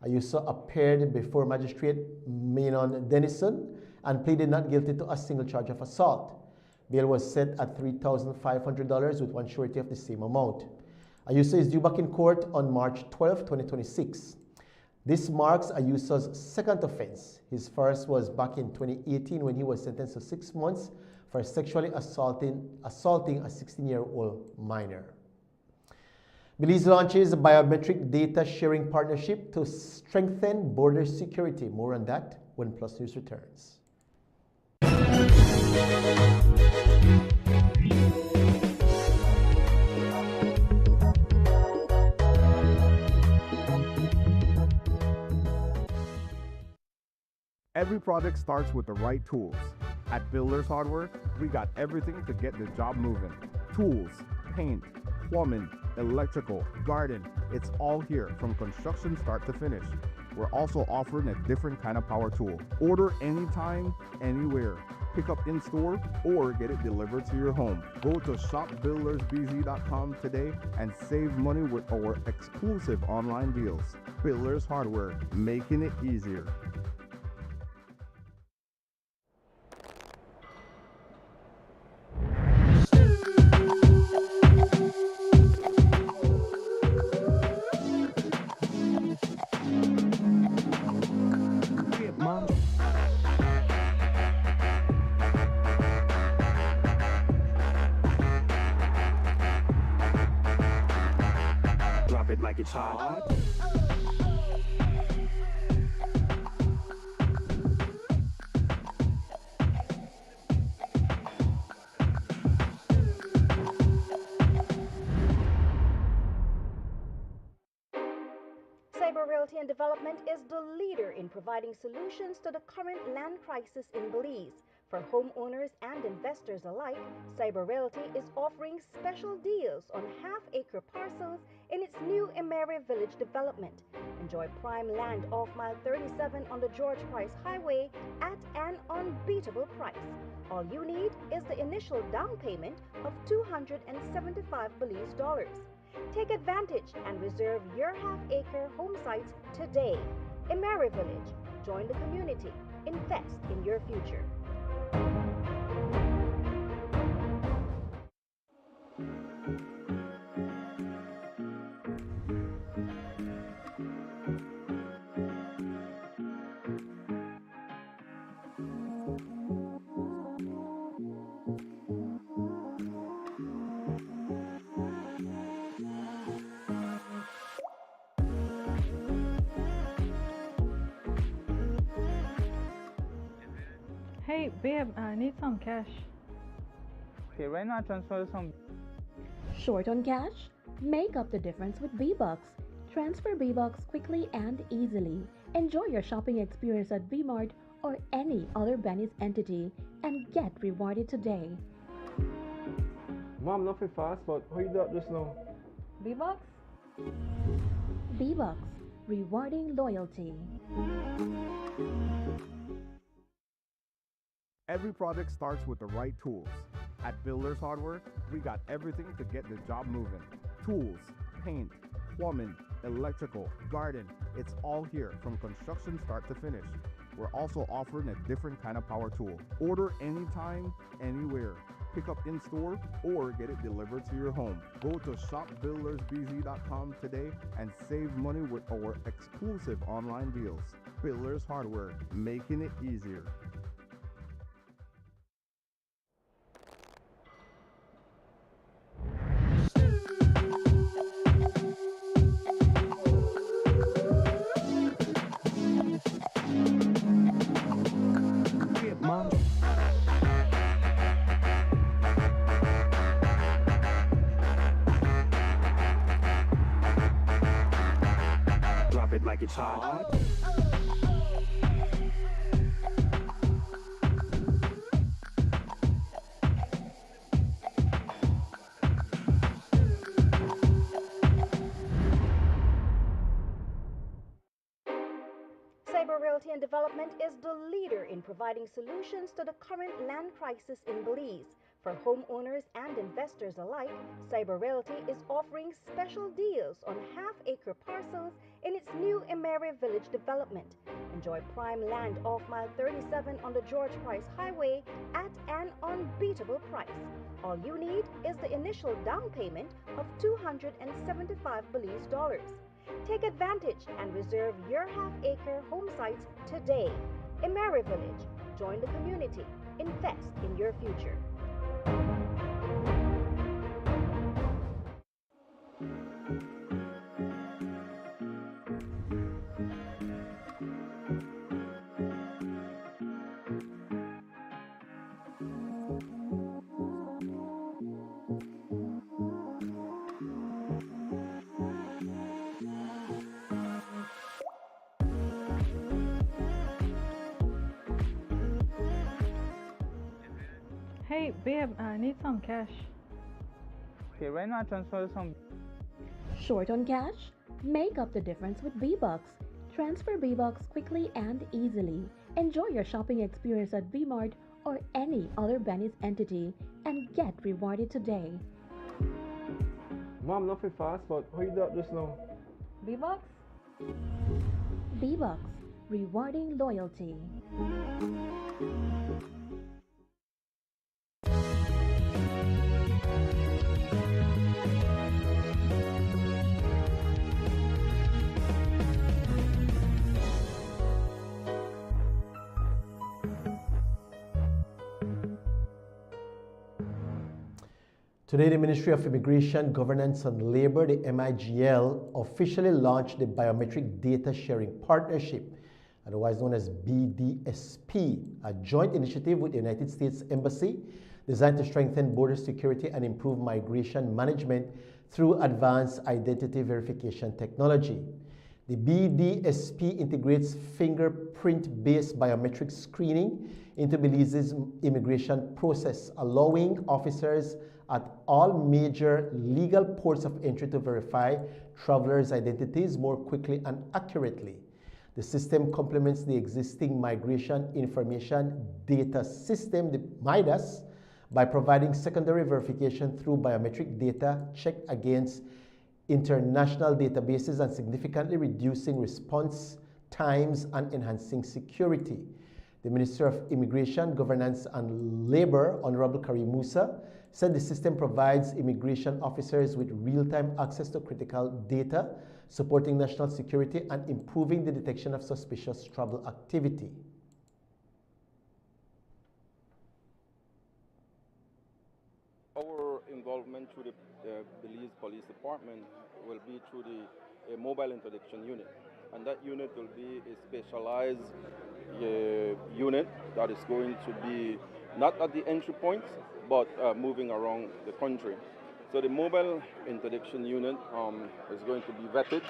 Ayuso appeared before Magistrate Menon Denison and pleaded not guilty to a single charge of assault. Bail was set at $3,500 with one surety of the same amount. Ayuso is due back in court on March 12, 2026. This marks Ayuso's second offense. His first was back in 2018 when he was sentenced to 6 months for sexually assaulting a 16-year-old minor. Belize launches a biometric data sharing partnership to strengthen border security. More on that when Plus News returns. Every project starts with the right tools. At Builders Hardware, we got everything to get the job moving. Tools, paint, plumbing, electrical, garden, it's all here from construction start to finish. We're also offering a different kind of power tool. Order anytime, anywhere. Pick up in store or get it delivered to your home. Go to shopbuildersbz.com today and save money with our exclusive online deals. Builders Hardware, making it easier. like it's hot. Cyber Realty and Development is the leader in providing solutions to the current land crisis in Belize. For homeowners and investors alike, Cyber Realty is offering special deals on half-acre parcels in its new Emery Village development. Enjoy prime land off mile 37 on the George Price Highway at an unbeatable price. All you need is the initial down payment of $275 Belize dollars. Take advantage and reserve your half-acre home sites today. Emery Village. Join the community. Invest in your future. Hey, babe, I need some cash. Okay, right now transfer some. Short on cash? Make up the difference with V-Bucks. Transfer V-Bucks quickly and easily. Enjoy your shopping experience at V-Mart or any other Benny's entity and get rewarded today. Mom, nothing fast, but how you do that just now? V-Bucks? V-Bucks. Rewarding loyalty. Every project starts with the right tools. At Builders Hardware, we got everything to get the job moving. Tools, paint, plumbing, electrical, garden, it's all here from construction start to finish. We're also offering a different kind of power tool. Order anytime, anywhere. Pick up in store or get it delivered to your home. Go to shopbuildersbz.com today and save money with our exclusive online deals. Builders Hardware, making it easier. Mom. Drop it like it's hot. Cyber Realty and Development is the leader in providing solutions to the current land crisis in Belize. For homeowners and investors alike, Cyber Realty is offering special deals on half-acre parcels in its new Emery Village development. Enjoy prime land off mile 37 on the George Price Highway at an unbeatable price. All you need is the initial down payment of $275 Belize dollars. Take advantage and reserve your half-acre home sites today. Emery Village. Join the community. Invest in your future. Hey, babe, I need some cash. Okay, right now transfer some. Short on cash? Make up the difference with V-Bucks. Transfer V-Bucks quickly and easily. Enjoy your shopping experience at V-Mart or any other Benny's entity and get rewarded today. Mom, nothing fast, but how you do that just now? V-Bucks? V-Bucks. Rewarding loyalty. Today, the Ministry of Immigration, Governance and Labor, the MIGL, officially launched the Biometric Data Sharing Partnership, otherwise known as BDSP, a joint initiative with the United States Embassy designed to strengthen border security and improve migration management through advanced identity verification technology. The BDSP integrates fingerprint-based biometric screening into Belize's immigration process, allowing officers at all major legal ports of entry to verify travelers' identities more quickly and accurately. The system complements the existing Migration Information Data System, the MIDAS, by providing secondary verification through biometric data checked against international databases and significantly reducing response times and enhancing security. The Minister of Immigration, Governance and Labor, Honorable Karim Musa, said the system provides immigration officers with real-time access to critical data, supporting national security and improving the detection of suspicious travel activity. Our involvement through the Belize Police Department will be through the mobile interdiction unit, and that unit will be a specialized unit that is going to be not at the entry points, but moving around the country. So the mobile interdiction unit is going to be vetted.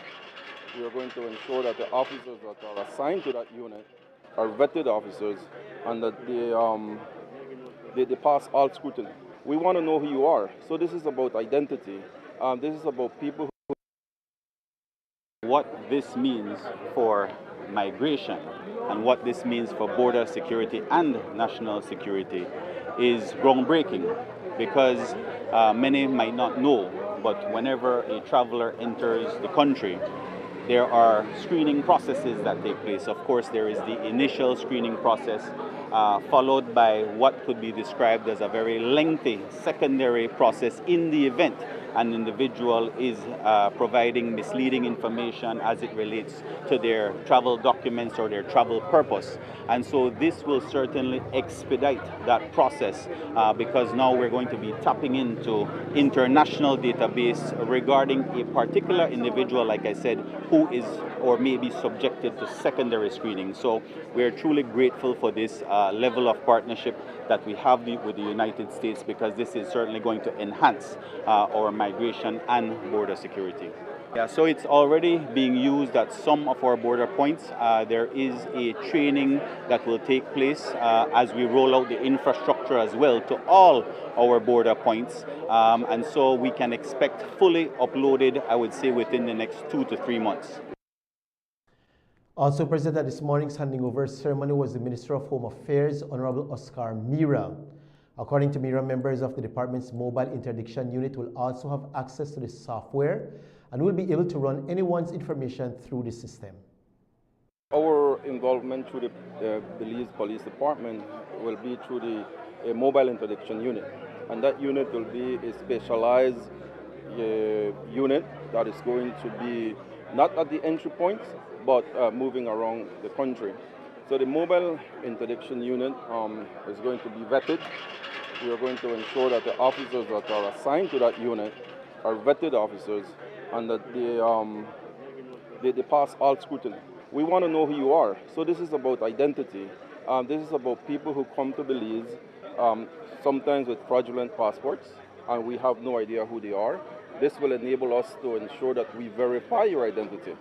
We are going to ensure that the officers that are assigned to that unit are vetted officers and that they pass all scrutiny. We want to know who you are. So this is about identity. This is about people who... What this means for migration and what this means for border security and national security is groundbreaking, because many might not know, but whenever a traveler enters the country, there are screening processes that take place. Of course, there is the initial screening process, followed by what could be described as a very lengthy secondary process in the event an individual is providing misleading information as it relates to their travel documents or their travel purpose. And so this will certainly expedite that process because now we're going to be tapping into international database regarding a particular individual, like I said, who is or may be subjected to secondary screening. So we're truly grateful for this level of partnership that we have with the United States, because this is certainly going to enhance our migration and border security. Yeah, so it's already being used at some of our border points. There is a training that will take place as we roll out the infrastructure as well to all our border points. And so we can expect fully uploaded, I would say, within the next 2 to 3 months. Also present at this morning's handing over ceremony was the Minister of Home Affairs, Honorable Oscar Mira. According to Mira, members of the department's mobile interdiction unit will also have access to the software and will be able to run anyone's information through the system. Our involvement through the Belize Police Department will be through the mobile interdiction unit, and that unit will be a specialized unit that is going to be not at the entry points, but moving around the country. So the mobile interdiction unit is going to be vetted. We are going to ensure that the officers that are assigned to that unit are vetted officers and that they pass all scrutiny. We want to know who you are. So this is about identity. This is about people who come to Belize, sometimes with fraudulent passports, and we have no idea who they are. This will enable us to ensure that we verify your identity.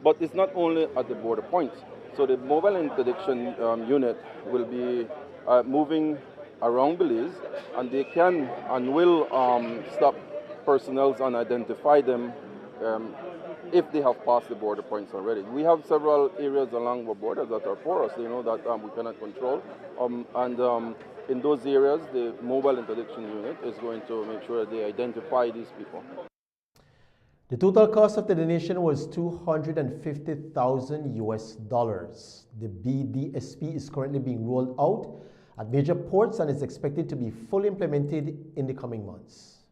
But it's not only at the border points. So the mobile interdiction unit will be moving around Belize, and they can and will stop personnel and identify them if they have passed the border points already. We have several areas along our borders that are porous, that we cannot control. In those areas, the mobile interdiction unit is going to make sure that they identify these people. The total cost of the donation was $250,000 US. The BDSP is currently being rolled out at major ports and is expected to be fully implemented in the coming months.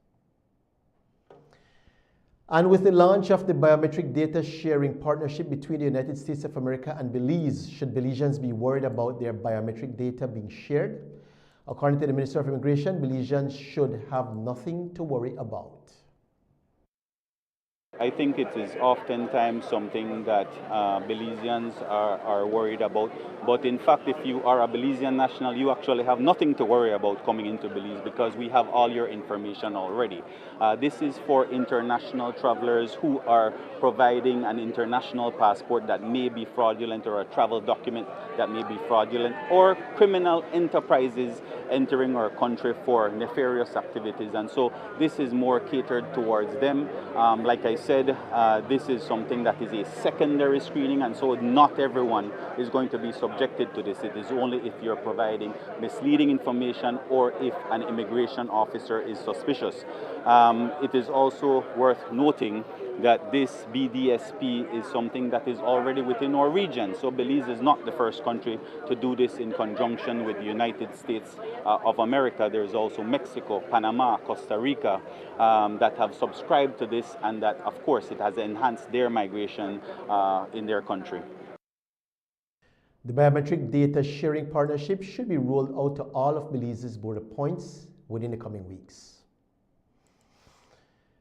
And with the launch of the Biometric Data Sharing Partnership between the United States of America and Belize, should Belizeans be worried about their biometric data being shared? According to the Minister of Immigration, Belizeans should have nothing to worry about. I think it is oftentimes something that Belizeans are worried about. But in fact, if you are a Belizean national, you actually have nothing to worry about coming into Belize because we have all your information already. This is for international travelers who are providing an international passport that may be fraudulent or a travel document that may be fraudulent, or criminal enterprises entering our country for nefarious activities. And so this is more catered towards them. Like I said, this is something that is a secondary screening, and so not everyone is going to be subjected to this. It is only if you're providing misleading information or if an immigration officer is suspicious. It is also worth noting that this BDSP is something that is already within our region. So Belize is not the first country to do this in conjunction with the United States of America. There's also Mexico, Panama, Costa Rica that have subscribed to this, and that, of course, it has enhanced their migration in their country. The biometric data sharing partnership should be rolled out to all of Belize's border points within the coming weeks.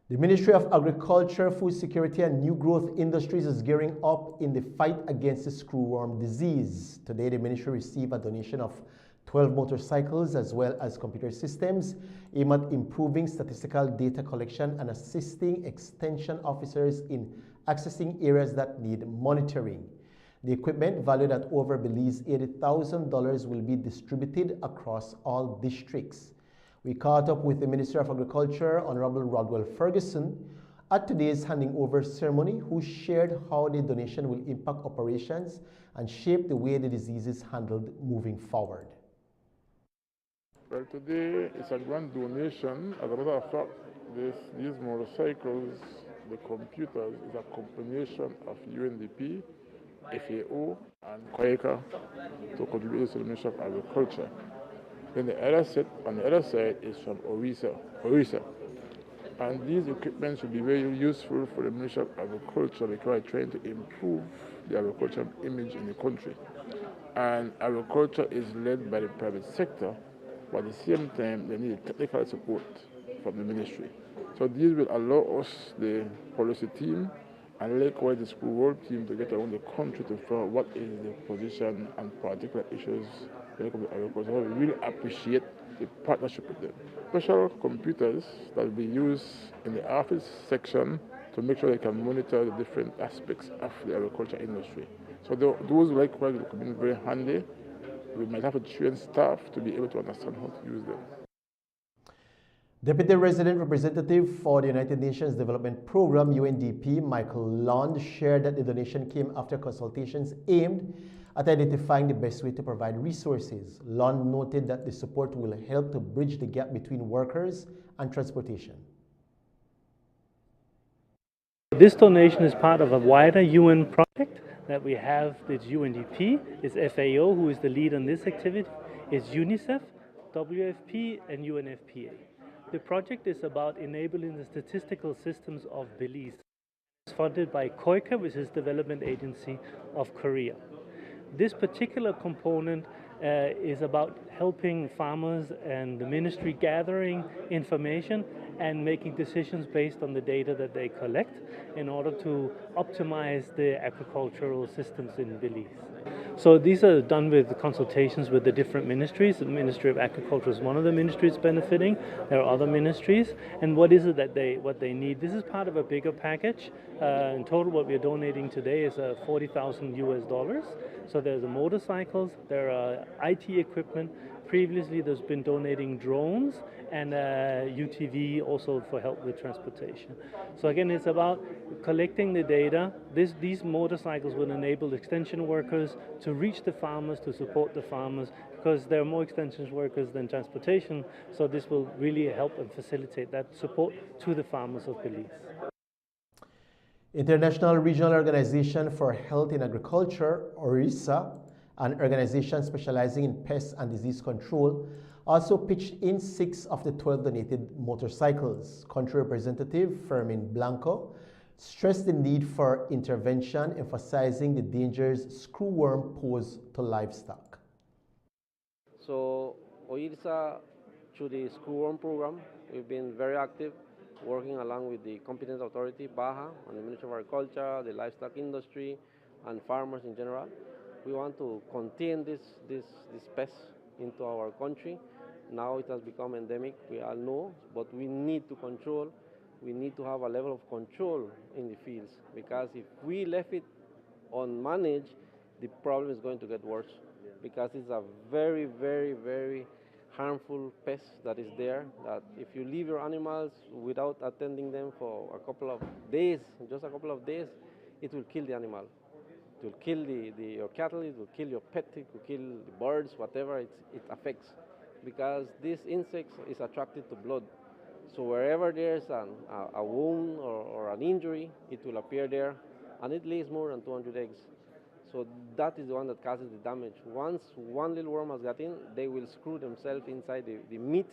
The Ministry of Agriculture, Food Security and New Growth Industries is gearing up in the fight against the screwworm disease. Today, the ministry received a donation of 12 motorcycles as well as computer systems aimed at improving statistical data collection and assisting extension officers in accessing areas that need monitoring. The equipment, valued at over Belize $80,000, will be distributed across all districts. We caught up with the Minister of Agriculture, Honorable Rodwell Ferguson, at today's handing over ceremony, who shared how the donation will impact operations and shape the way the disease is handled moving forward. Well, today it's a grand donation. As a matter of fact, these motorcycles, the computers, is a combination of UNDP, FAO, and COICA to contribute to the Ministry of Agriculture. Then on the other side is from Orissa. And these equipments will be very useful for the Ministry of Agriculture because we're trying to improve the agricultural image in the country. And agriculture is led by the private sector, but at the same time, they need technical support from the ministry. So these will allow us, the policy team, and likewise the school world team, to get around the country to figure out what is the position and particular issues when it comes to agriculture. So we really appreciate the partnership with them. Special computers that will be used in the office section to make sure they can monitor the different aspects of the agriculture industry. So those likewise will come in very handy. We might have to train staff to be able to understand how to use them. Deputy Resident Representative for the United Nations Development Programme, UNDP, Michael Lund, shared that the donation came after consultations aimed at identifying the best way to provide resources. Lund noted that the support will help to bridge the gap between workers and transportation. This donation is part of a wider UN project that we have. It's UNDP, it's FAO, who is the lead on this activity, it's UNICEF, WFP, and UNFPA. The project is about enabling the statistical systems of Belize. It's funded by COICA, which is the development agency of Korea. This particular component is about helping farmers and the ministry gathering information and making decisions based on the data that they collect in order to optimize the agricultural systems in Belize. So these are done with consultations with the different ministries. The Ministry of Agriculture is one of the ministries benefiting. There are other ministries. And what is it that they need? This is part of a bigger package. In total, what we're donating today is $40,000 US. So there's the motorcycles, there are IT equipment. Previously, there's been donating drones and UTV also for help with transportation. So again, it's about collecting the data. These motorcycles will enable extension workers to reach the farmers, to support the farmers, because there are more extension workers than transportation. So this will really help and facilitate that support to the farmers of Belize. International Regional Organization for Health in Agriculture, ORISA, an organization specializing in pest and disease control, also pitched in 6 of the 12 donated motorcycles. Country Representative Fermin Blanco stressed the need for intervention, emphasizing the dangers screwworm pose to livestock. So OIRSA, through the screwworm program, we've been very active, working along with the competent authority, BAHA, and the Ministry of Agriculture, the livestock industry, and farmers in general. We want to contain this pest into our country. Now it has become endemic, we all know, but we need to control. We need to have a level of control in the fields, because if we left it unmanaged, the problem is going to get worse, because it's a very, very, very harmful pest that is there, that if you leave your animals without attending them for a couple of days, just a couple of days, it will kill the animal. It will kill your cattle, it will kill your pet, it will kill the birds, whatever it affects, because this insect is attracted to blood. So wherever there's a wound or an injury, it will appear there, and it lays more than 200 eggs. So that is the one that causes the damage. Once one little worm has got in, they will screw themselves inside the meat,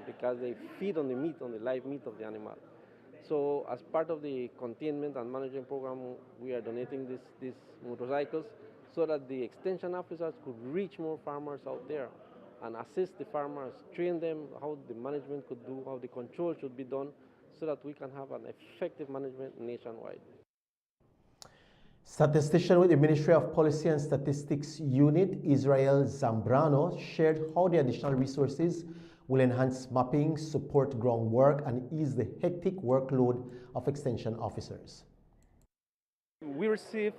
because they feed on the meat, on the live meat of the animal. So as part of the containment and management program, we are donating these motorcycles so that the extension officers could reach more farmers out there and assist the farmers, train them how the management could do, how the control should be done, so that we can have an effective management nationwide. Statistician with the Ministry of Policy and Statistics Unit, Israel Zambrano, shared how the additional resources will enhance mapping, support groundwork, and ease the hectic workload of extension officers. We received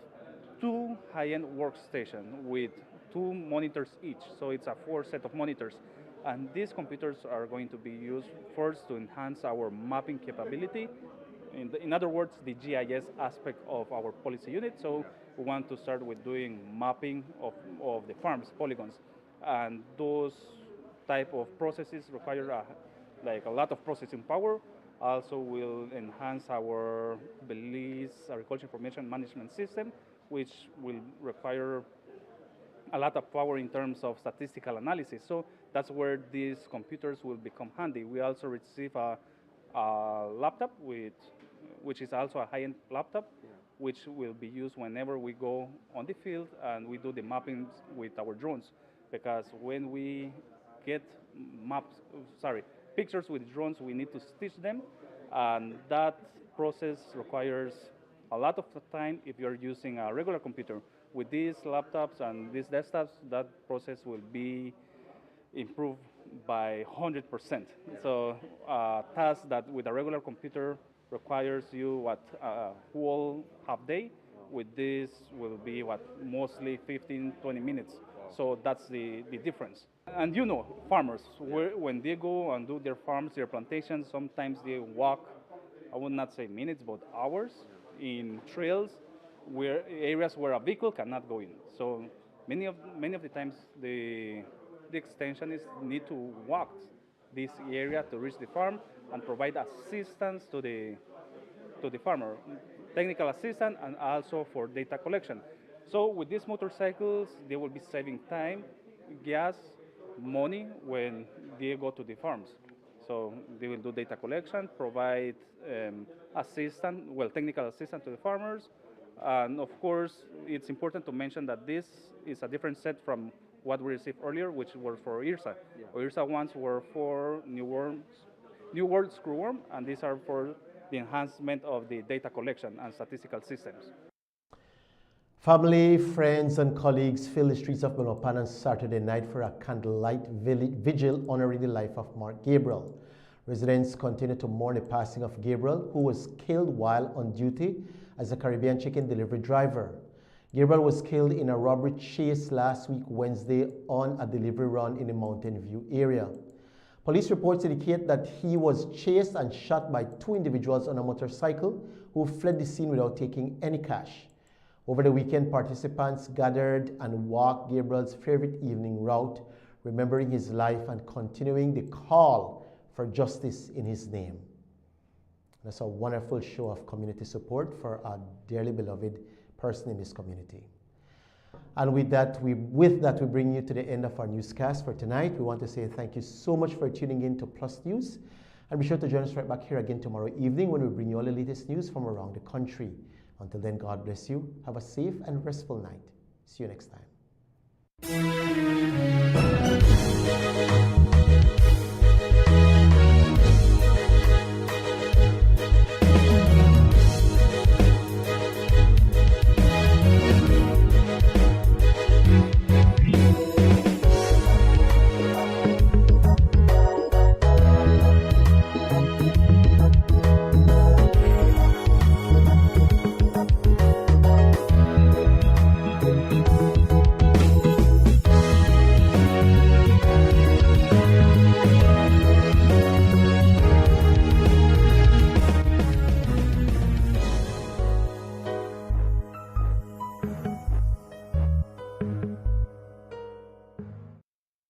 2 high-end workstations with 2 monitors each, so it's a 4 set of monitors. And these computers are going to be used first to enhance our mapping capability. In other words, the GIS aspect of our policy unit. So we want to start with doing mapping of the farms, polygons. And those type of processes require a lot of processing power. Also will enhance our Belize Agriculture Information Management System, which will require a lot of power in terms of statistical analysis. So that's where these computers will become handy. We also receive a laptop which is also a high-end laptop, which will be used whenever we go on the field and we do the mapping with our drones. Because when we get pictures with drones, we need to stitch them, and that process requires a lot of time if you're using a regular computer. With these laptops and these desktops, that process will be improved by 100%. So a task that with a regular computer requires you a whole half day, with this will be mostly 15-20 minutes. So that's the difference. And farmers, when they go and do their farms, their plantations, sometimes they walk, I would not say minutes, but hours in trails, areas where a vehicle cannot go in. So many of the times the extensionists need to walk this area to reach the farm and provide assistance to the farmer, technical assistance, and also for data collection. So with these motorcycles, they will be saving time, gas, money when they go to the farms. So they will do data collection, provide technical assistance to the farmers. And of course, it's important to mention that this is a different set from what we received earlier, which were for OIRSA. OIRSA ones were for New World screwworm, and these are for the enhancement of the data collection and statistical systems. Family, friends, and colleagues filled the streets of Belmopan on Saturday night for a candlelight vigil honoring the life of Mark Gabriel. Residents continue to mourn the passing of Gabriel, who was killed while on duty as a Caribbean chicken delivery driver. Gabriel was killed in a robbery chase last week Wednesday on a delivery run in the Mountain View area. Police reports indicate that he was chased and shot by 2 individuals on a motorcycle who fled the scene without taking any cash. Over the weekend, participants gathered and walked Gabriel's favorite evening route, remembering his life and continuing the call for justice in his name. That's a wonderful show of community support for a dearly beloved person in this community. And with that, we bring you to the end of our newscast for tonight. We want to say thank you so much for tuning in to Plus News. And be sure to join us right back here again tomorrow evening when we bring you all the latest news from around the country. Until then, God bless you. Have a safe and restful night. See you next time.